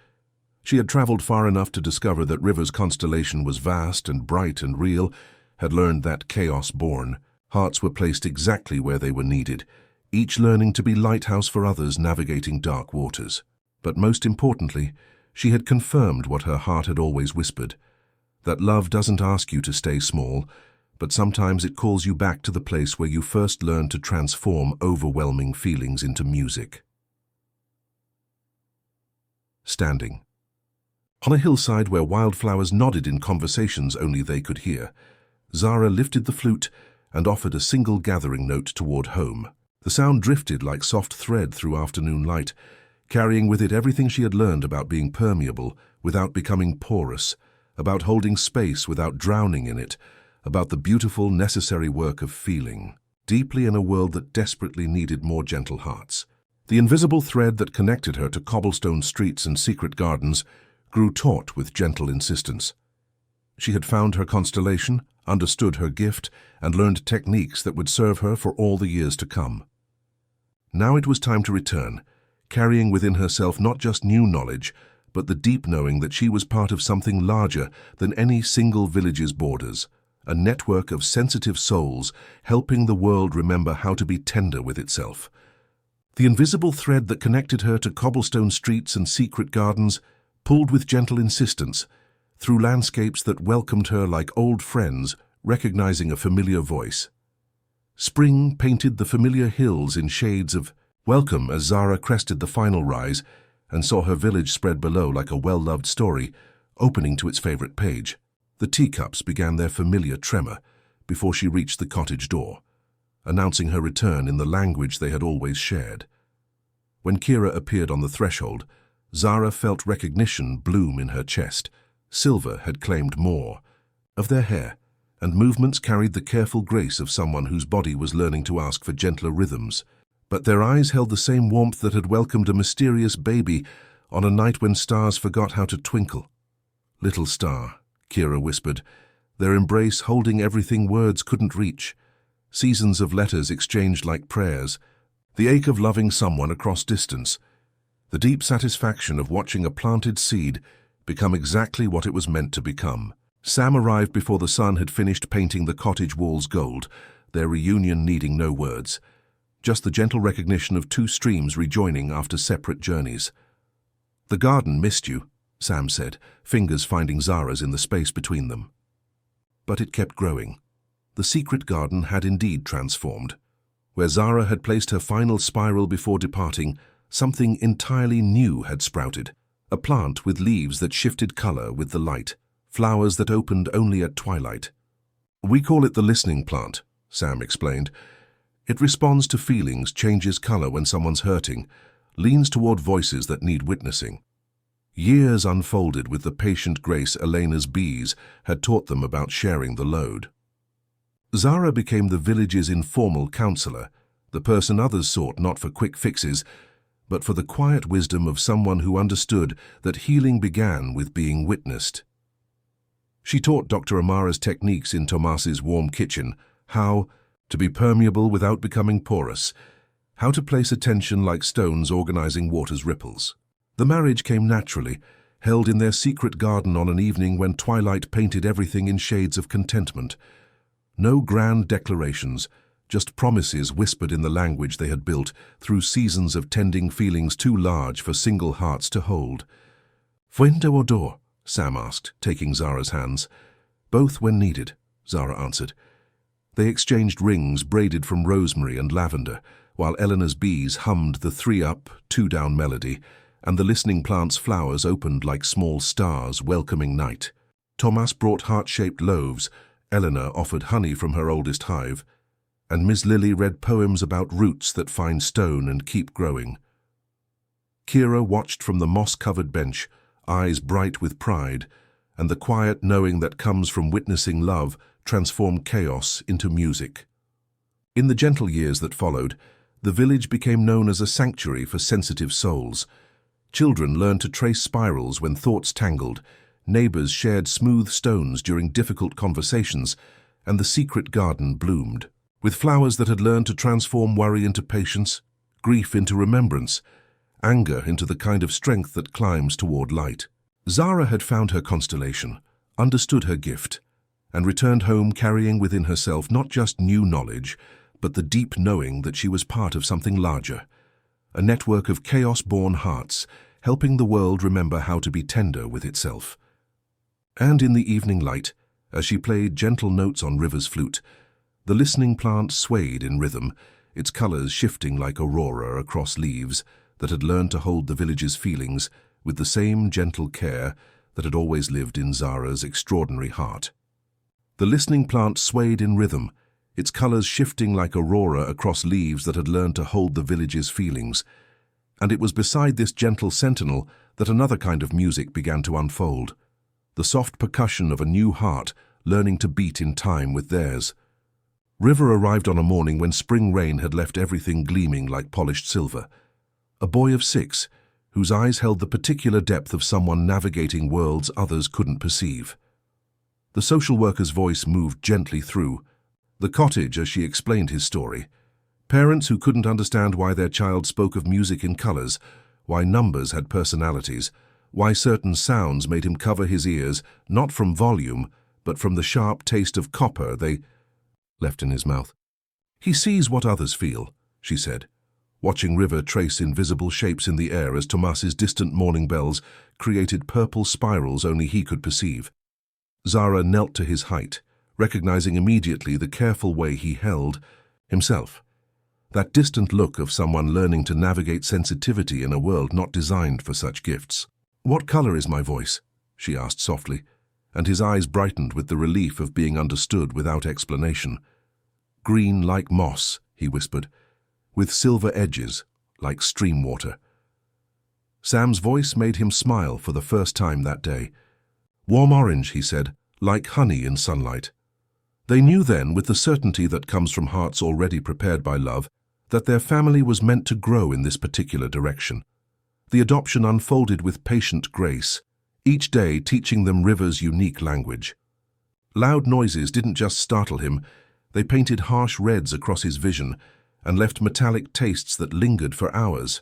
She had traveled far enough to discover that River's constellation was vast and bright and real, had learned that chaos born. Hearts were placed exactly where they were needed, each learning to be lighthouse for others navigating dark waters. But most importantly, she had confirmed what her heart had always whispered, that love doesn't ask you to stay small, but sometimes it calls you back to the place where you first learned to transform overwhelming feelings into music. Standing. On a hillside where wildflowers nodded in conversations only they could hear, Zara lifted the flute and offered a single gathering note toward home. The sound drifted like soft thread through afternoon light, carrying with it everything she had learned about being permeable without becoming porous, about holding space without drowning in it, about the beautiful, necessary work of feeling, deeply in a world that desperately needed more gentle hearts. The invisible thread that connected her to cobblestone streets and secret gardens grew taut with gentle insistence. She had found her constellation, understood her gift, and learned techniques that would serve her for all the years to come. Now it was time to return, carrying within herself not just new knowledge, but the deep knowing that she was part of something larger than any single village's borders, a network of sensitive souls helping the world remember how to be tender with itself. The invisible thread that connected her to cobblestone streets and secret gardens pulled with gentle insistence, through landscapes that welcomed her like old friends, recognizing a familiar voice. Spring painted the familiar hills in shades of welcome as Zara crested the final rise and saw her village spread below like a well-loved story, opening to its favorite page. The teacups began their familiar tremor before she reached the cottage door, announcing her return in the language they had always shared. When Kira appeared on the threshold, Zara felt recognition bloom in her chest. Silver had claimed more of their hair, and movements carried the careful grace of someone whose body was learning to ask for gentler rhythms. But their eyes held the same warmth that had welcomed a mysterious baby on a night when stars forgot how to twinkle. "Little star," Kira whispered, their embrace holding everything words couldn't reach. Seasons of letters exchanged like prayers, the ache of loving someone across distance, the deep satisfaction of watching a planted seed become exactly what it was meant to become. Sam arrived before the sun had finished painting the cottage walls gold, their reunion needing no words, just the gentle recognition of two streams rejoining after separate journeys. "The garden missed you," Sam said, fingers finding Zara's in the space between them. But it kept growing. The secret garden had indeed transformed. Where Zara had placed her final spiral before departing, something entirely new had sprouted. A plant with leaves that shifted color with the light, flowers that opened only at twilight. "We call it the listening plant," Sam explained. "It responds to feelings, changes color when someone's hurting, leans toward voices that need witnessing." Years unfolded with the patient grace Elena's bees had taught them about sharing the load. Zara became the village's informal counselor, the person others sought not for quick fixes, but for the quiet wisdom of someone who understood that healing began with being witnessed. She taught Dr. Amara's techniques in Tomas's warm kitchen, how to be permeable without becoming porous, how to place attention like stones organizing water's ripples. The marriage came naturally, held in their secret garden on an evening when twilight painted everything in shades of contentment. No grand declarations, just promises whispered in the language they had built through seasons of tending feelings too large for single hearts to hold. "Fuente or door?" Sam asked, taking Zara's hands. "Both when needed," Zara answered. They exchanged rings braided from rosemary and lavender, while Eleanor's bees hummed the 3-up, 2-down melody, and the listening plant's flowers opened like small stars welcoming night. Tomas brought heart-shaped loaves, Eleanor offered honey from her oldest hive, and Miss Lily read poems about roots that find stone and keep growing. Kira watched from the moss-covered bench, eyes bright with pride, and the quiet knowing that comes from witnessing love transformed chaos into music. In the gentle years that followed, the village became known as a sanctuary for sensitive souls. Children learned to trace spirals when thoughts tangled, neighbors shared smooth stones during difficult conversations, and the secret garden bloomed, with flowers that had learned to transform worry into patience, grief into remembrance, anger into the kind of strength that climbs toward light. Zara had found her constellation, understood her gift, and returned home carrying within herself not just new knowledge, but the deep knowing that she was part of something larger, a network of chaos-born hearts, helping the world remember how to be tender with itself. And in the evening light, as she played gentle notes on River's flute, the listening plant swayed in rhythm, its colors shifting like aurora across leaves that had learned to hold the village's feelings with the same gentle care that had always lived in Zara's extraordinary heart. The listening plant swayed in rhythm, its colors shifting like aurora across leaves that had learned to hold the village's feelings. And it was beside this gentle sentinel that another kind of music began to unfold, the soft percussion of a new heart learning to beat in time with theirs. River arrived on a morning when spring rain had left everything gleaming like polished silver. A boy of 6, whose eyes held the particular depth of someone navigating worlds others couldn't perceive. The social worker's voice moved gently through the cottage as she explained his story. Parents who couldn't understand why their child spoke of music in colors, why numbers had personalities, why certain sounds made him cover his ears, not from volume, but from the sharp taste of copper they left in his mouth. "He sees what others feel," she said, watching River trace invisible shapes in the air as Tomas's distant morning bells created purple spirals only he could perceive. Zara knelt to his height, recognizing immediately the careful way he held himself. That distant look of someone learning to navigate sensitivity in a world not designed for such gifts. "What color is my voice?" she asked softly, and his eyes brightened with the relief of being understood without explanation. "Green like moss," he whispered, "with silver edges, like stream water." Sam's voice made him smile for the first time that day. "Warm orange," he said, "like honey in sunlight." They knew then, with the certainty that comes from hearts already prepared by love, that their family was meant to grow in this particular direction. The adoption unfolded with patient grace, each day teaching them River's unique language. Loud noises didn't just startle him, they painted harsh reds across his vision and left metallic tastes that lingered for hours.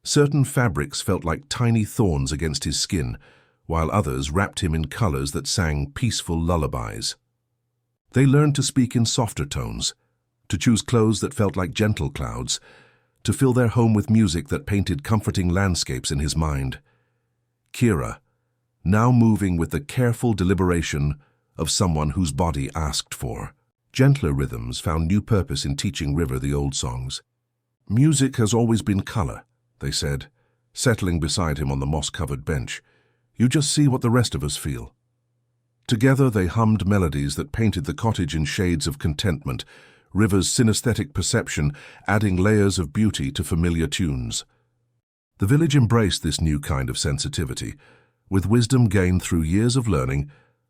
Certain fabrics felt like tiny thorns against his skin, while others wrapped him in colors that sang peaceful lullabies. They learned to speak in softer tones, to choose clothes that felt like gentle clouds, to fill their home with music that painted comforting landscapes in his mind. Kira, now moving with the careful deliberation of someone whose body asked for. Gentler rhythms found new purpose in teaching River the old songs. "Music has always been color," they said, settling beside him on the moss-covered bench. "You just see what the rest of us feel." Together they hummed melodies that painted the cottage in shades of contentment, River's synesthetic perception adding layers of beauty to familiar tunes. The village embraced this new kind of sensitivity, with wisdom gained through years of learning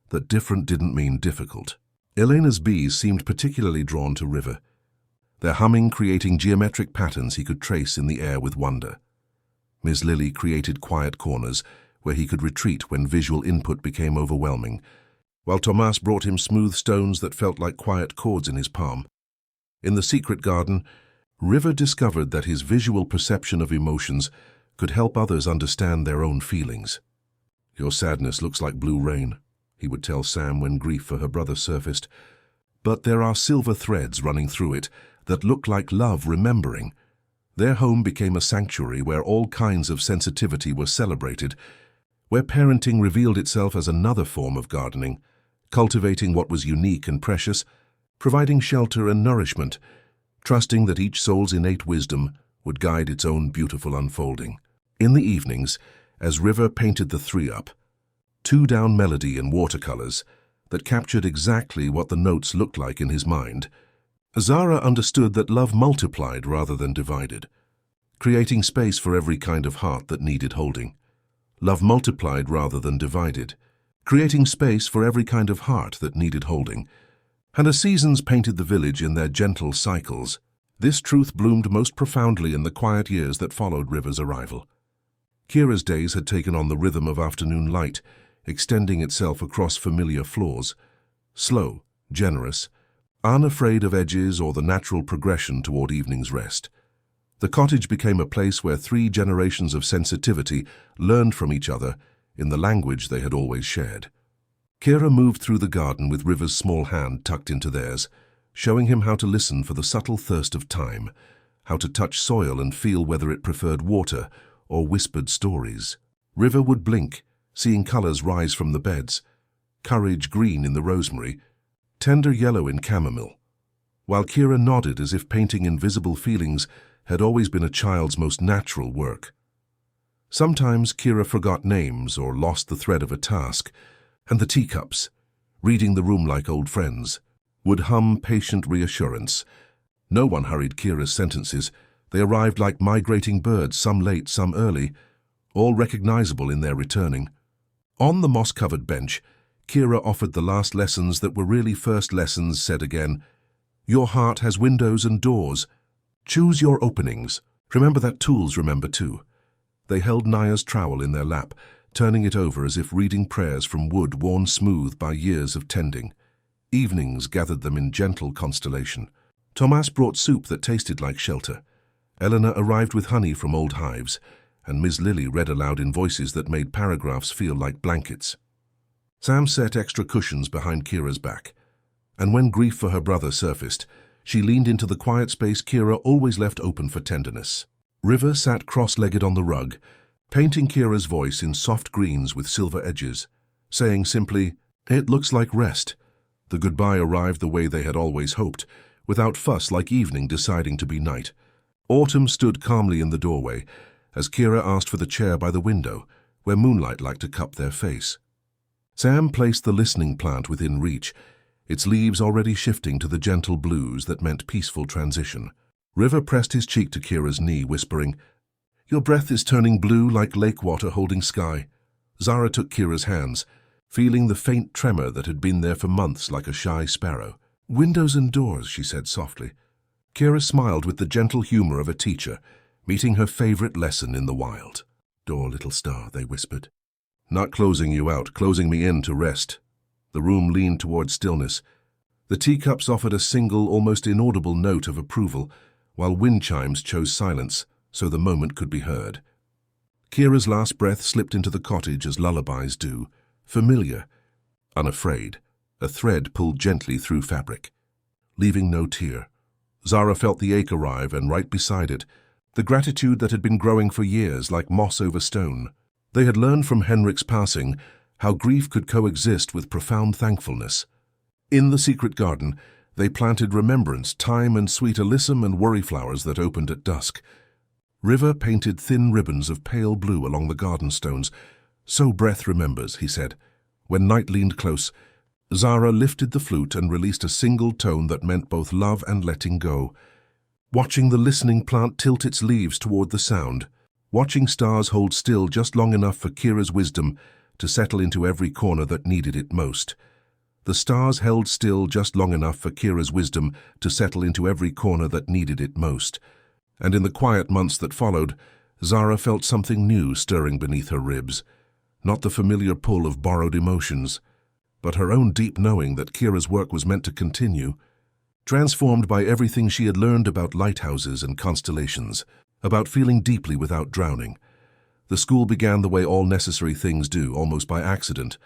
that different didn't mean difficult. Elena's bees seemed particularly drawn to River, their humming creating geometric patterns he could trace in the air with wonder. Miss Lily created quiet corners where he could retreat when visual input became overwhelming, while Tomas brought him smooth stones that felt like quiet chords in his palm. In the secret garden, River discovered that his visual perception of emotions could help others understand their own feelings. "Your sadness looks like blue rain," he would tell Sam when grief for her brother surfaced. "But there are silver threads running through it that look like love remembering." Their home became a sanctuary where all kinds of sensitivity were celebrated, where parenting revealed itself as another form of gardening, cultivating what was unique and precious, providing shelter and nourishment, trusting that each soul's innate wisdom would guide its own beautiful unfolding. In the evenings, as River painted the three up, two-down melody in watercolors that captured exactly what the notes looked like in his mind, Zara understood that love multiplied rather than divided, creating space for every kind of heart that needed holding. Love multiplied rather than divided, creating space for every kind of heart that needed holding. And as seasons painted the village in their gentle cycles, this truth bloomed most profoundly in the quiet years that followed River's arrival. Kira's days had taken on the rhythm of afternoon light, extending itself across familiar floors. Slow, generous, unafraid of edges or the natural progression toward evening's rest. The cottage became a place where 3 generations of sensitivity learned from each other in the language they had always shared. Kira moved through the garden with River's small hand tucked into theirs, showing him how to listen for the subtle thirst of time, how to touch soil and feel whether it preferred water or whispered stories. River would blink, seeing colors rise from the beds, courage green in the rosemary, tender yellow in chamomile, while Kira nodded as if painting invisible feelings had always been a child's most natural work. Sometimes Kira forgot names or lost the thread of a task, and the teacups, reading the room like old friends, would hum patient reassurance. No one hurried Kira's sentences. They arrived like migrating birds, some late, some early, all recognizable in their returning. On the moss-covered bench, Kira offered the last lessons that were really first lessons, said again, "Your heart has windows and doors. Choose your openings. Remember that tools remember too." They held Naya's trowel in their lap, turning it over as if reading prayers from wood worn smooth by years of tending. Evenings gathered them in gentle constellation. Thomas brought soup that tasted like shelter. Eleanor arrived with honey from old hives, and Miss Lily read aloud in voices that made paragraphs feel like blankets. Sam set extra cushions behind Kira's back, and when grief for her brother surfaced, she leaned into the quiet space Kira always left open for tenderness. River sat cross-legged on the rug, painting Kira's voice in soft greens with silver edges, saying simply, "It looks like rest." The goodbye arrived the way they had always hoped, without fuss like evening deciding to be night. Autumn stood calmly in the doorway, as Kira asked for the chair by the window, where moonlight liked to cup their face. Sam placed the listening plant within reach, its leaves already shifting to the gentle blues that meant peaceful transition. River pressed his cheek to Kira's knee, whispering, "Your breath is turning blue like lake water holding sky." Zara took Kira's hands, feeling the faint tremor that had been there for months like a shy sparrow. "Windows and doors," she said softly. Kira smiled with the gentle humor of a teacher, meeting her favorite lesson in the wild. "Door, little star," they whispered. "Not closing you out, closing me in to rest." The room leaned toward stillness. The teacups offered a single, almost inaudible note of approval, while wind chimes chose silence, so the moment could be heard. Kira's last breath slipped into the cottage as lullabies do, familiar, unafraid, a thread pulled gently through fabric, leaving no tear. Zara felt the ache arrive, and right beside it, the gratitude that had been growing for years like moss over stone. They had learned from Henrik's passing how grief could coexist with profound thankfulness. In the secret garden, they planted remembrance, thyme and sweet alyssum and worry flowers that opened at dusk. River painted thin ribbons of pale blue along the garden stones. "So breath remembers," he said. When night leaned close, Zara lifted the flute and released a single tone that meant both love and letting go. Watching the listening plant tilt its leaves toward the sound, watching stars hold still just long enough for Kira's wisdom to settle into every corner that needed it most. The stars held still just long enough for Kira's wisdom to settle into every corner that needed it most. And in the quiet months that followed, Zara felt something new stirring beneath her ribs. Not the familiar pull of borrowed emotions, but her own deep knowing that Kira's work was meant to continue. Transformed by everything she had learned about lighthouses and constellations, about feeling deeply without drowning, the school began the way all necessary things do, almost by accident,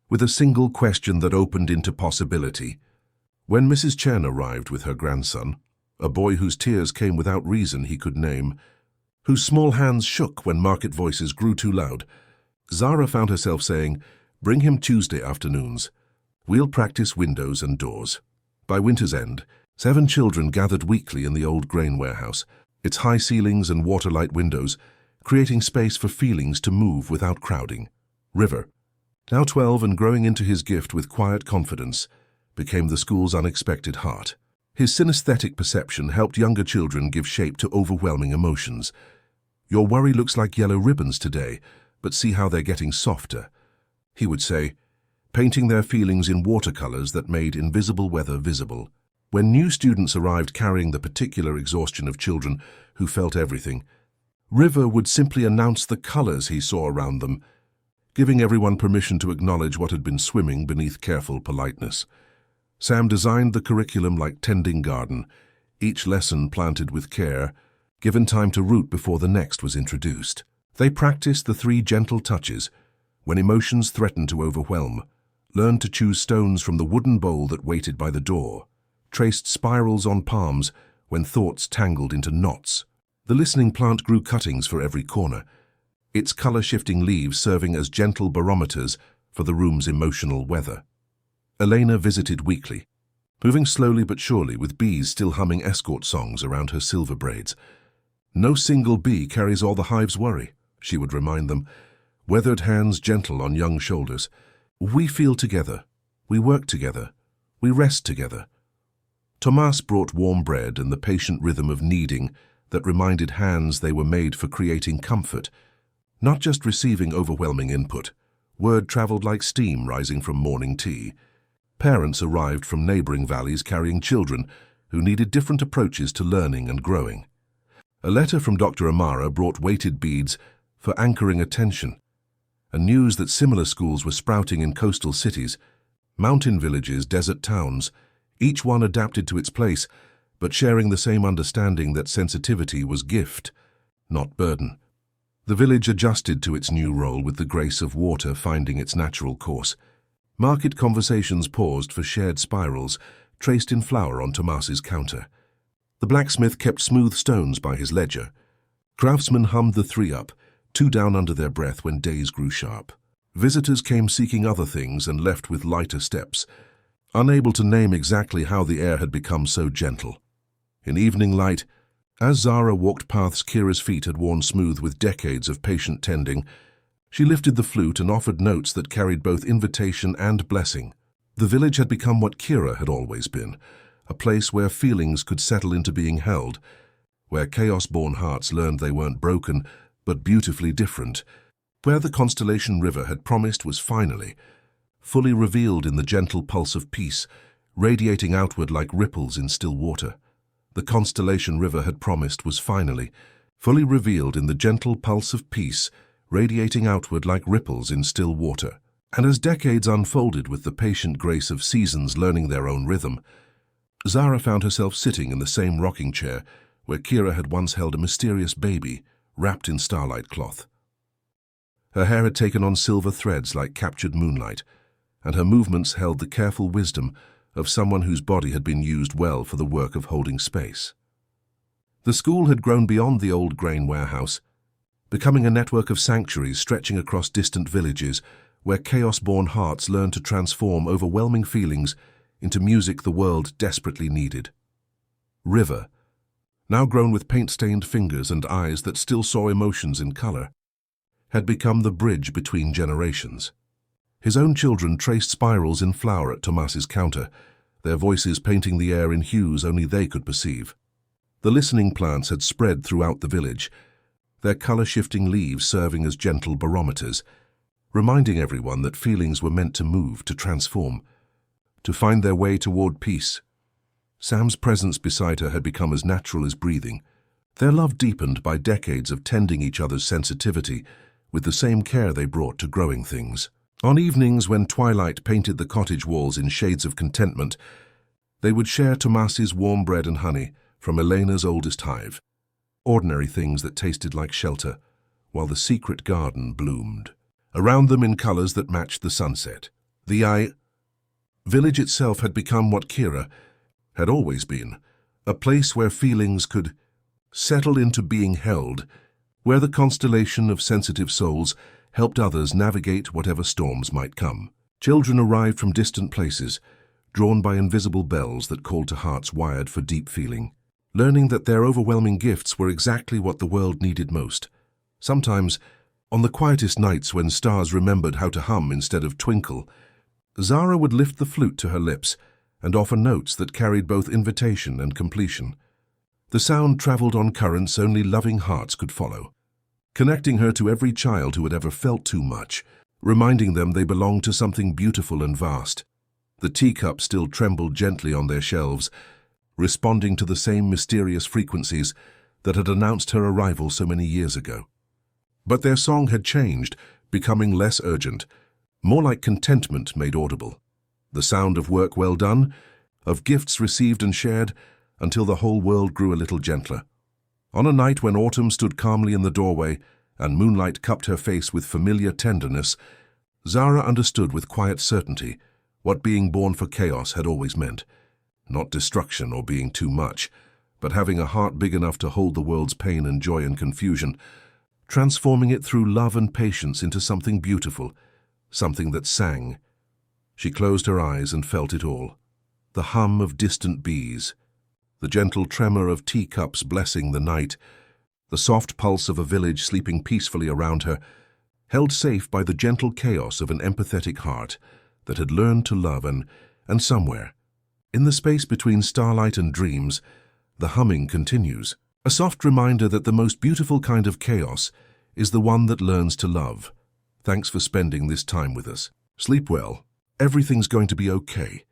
with a single question that opened into possibility. When Mrs. Chen arrived with her grandson, a boy whose tears came without reason he could name, whose small hands shook when market voices grew too loud, Zara found herself saying, "Bring him Tuesday afternoons. We'll practice windows and doors." By winter's end, 7 children gathered weekly in the old grain warehouse, its high ceilings and waterlight windows, creating space for feelings to move without crowding. River, now 12 and growing into his gift with quiet confidence, became the school's unexpected heart. His synesthetic perception helped younger children give shape to overwhelming emotions. "Your worry looks like yellow ribbons today, but see how they're getting softer," he would say, painting their feelings in watercolors that made invisible weather visible. When new students arrived carrying the particular exhaustion of children who felt everything, River would simply announce the colors he saw around them, giving everyone permission to acknowledge what had been swimming beneath careful politeness. Sam designed the curriculum like tending garden, each lesson planted with care, given time to root before the next was introduced. They practiced the 3 gentle touches when emotions threatened to overwhelm, learned to choose stones from the wooden bowl that waited by the door, traced spirals on palms when thoughts tangled into knots. The listening plant grew cuttings for every corner, its color-shifting leaves serving as gentle barometers for the room's emotional weather. Elena visited weekly, moving slowly but surely with bees still humming escort songs around her silver braids. No single bee carries all the hive's worry. she would remind them, weathered hands gentle on young shoulders. We feel together. We work together. We rest together. Tomas brought warm bread and the patient rhythm of kneading that reminded hands they were made for creating comfort, not just receiving overwhelming input. Word traveled like steam rising from morning tea. Parents arrived from neighboring valleys carrying children who needed different approaches to learning and growing. A letter from Dr. Amara brought weighted beads for anchoring attention, and news that similar schools were sprouting in coastal cities, mountain villages, desert towns, each one adapted to its place, but sharing the same understanding that sensitivity was gift, not burden. The village adjusted to its new role with the grace of water finding its natural course. Market conversations paused for shared spirals traced in flour on Tomas's counter. The blacksmith kept smooth stones by his ledger. Craftsmen hummed the three-up, two down under their breath when days grew sharp. Visitors came seeking other things and left with lighter steps, unable to name exactly how the air had become so gentle. In evening light, as Zara walked paths Kira's feet had worn smooth with decades of patient tending, she lifted the flute and offered notes that carried both invitation and blessing. The village had become what Kira had always been, a place where feelings could settle into being held, where chaos-born hearts learned they weren't broken, but beautifully different, where the Constellation River had promised was finally, fully revealed in the gentle pulse of peace, radiating outward like ripples in still water. The Constellation River had promised was finally, fully revealed in the gentle pulse of peace, radiating outward like ripples in still water. And as decades unfolded with the patient grace of seasons learning their own rhythm, Zara found herself sitting in the same rocking chair where Kira had once held a mysterious baby, wrapped in starlight cloth. Her hair had taken on silver threads like captured moonlight, and her movements held the careful wisdom of someone whose body had been used well for the work of holding space. The school had grown beyond the old grain warehouse, becoming a network of sanctuaries stretching across distant villages where chaos-born hearts learned to transform overwhelming feelings into music the world desperately needed. River, now grown with paint-stained fingers and eyes that still saw emotions in color, had become the bridge between generations. His own children traced spirals in flour at Tomas's counter, their voices painting the air in hues only they could perceive. The listening plants had spread throughout the village, their color-shifting leaves serving as gentle barometers, reminding everyone that feelings were meant to move, to transform, to find their way toward peace. Sam's presence beside her had become as natural as breathing. Their love deepened by decades of tending each other's sensitivity with the same care they brought to growing things. On evenings when twilight painted the cottage walls in shades of contentment, they would share Tomas's warm bread and honey from Elena's oldest hive, ordinary things that tasted like shelter, while the secret garden bloomed, around them in colors that matched the sunset. The village itself had become what Kira had always been, a place where feelings could settle into being held, where the constellation of sensitive souls helped others navigate whatever storms might come. Children arrived from distant places, drawn by invisible bells that called to hearts wired for deep feeling, learning that their overwhelming gifts were exactly what the world needed most. Sometimes, on the quietest nights when stars remembered how to hum instead of twinkle, Zara would lift the flute to her lips and offer notes that carried both invitation and completion. The sound traveled on currents only loving hearts could follow, connecting her to every child who had ever felt too much, reminding them they belonged to something beautiful and vast. The teacups still trembled gently on their shelves, responding to the same mysterious frequencies that had announced her arrival so many years ago. But their song had changed, becoming less urgent, more like contentment made audible. The sound of work well done, of gifts received and shared, until the whole world grew a little gentler. On a night when autumn stood calmly in the doorway and moonlight cupped her face with familiar tenderness, Zara understood with quiet certainty what being born for chaos had always meant. Not destruction or being too much, but having a heart big enough to hold the world's pain and joy and confusion, transforming it through love and patience into something beautiful, something that sang. She closed her eyes and felt it all. The hum of distant bees, the gentle tremor of teacups blessing the night, the soft pulse of a village sleeping peacefully around her, held safe by the gentle chaos of an empathetic heart that had learned to love and somewhere, in the space between starlight and dreams, the humming continues. A soft reminder that the most beautiful kind of chaos is the one that learns to love. Thanks for spending this time with us. Sleep well. Everything's going to be okay.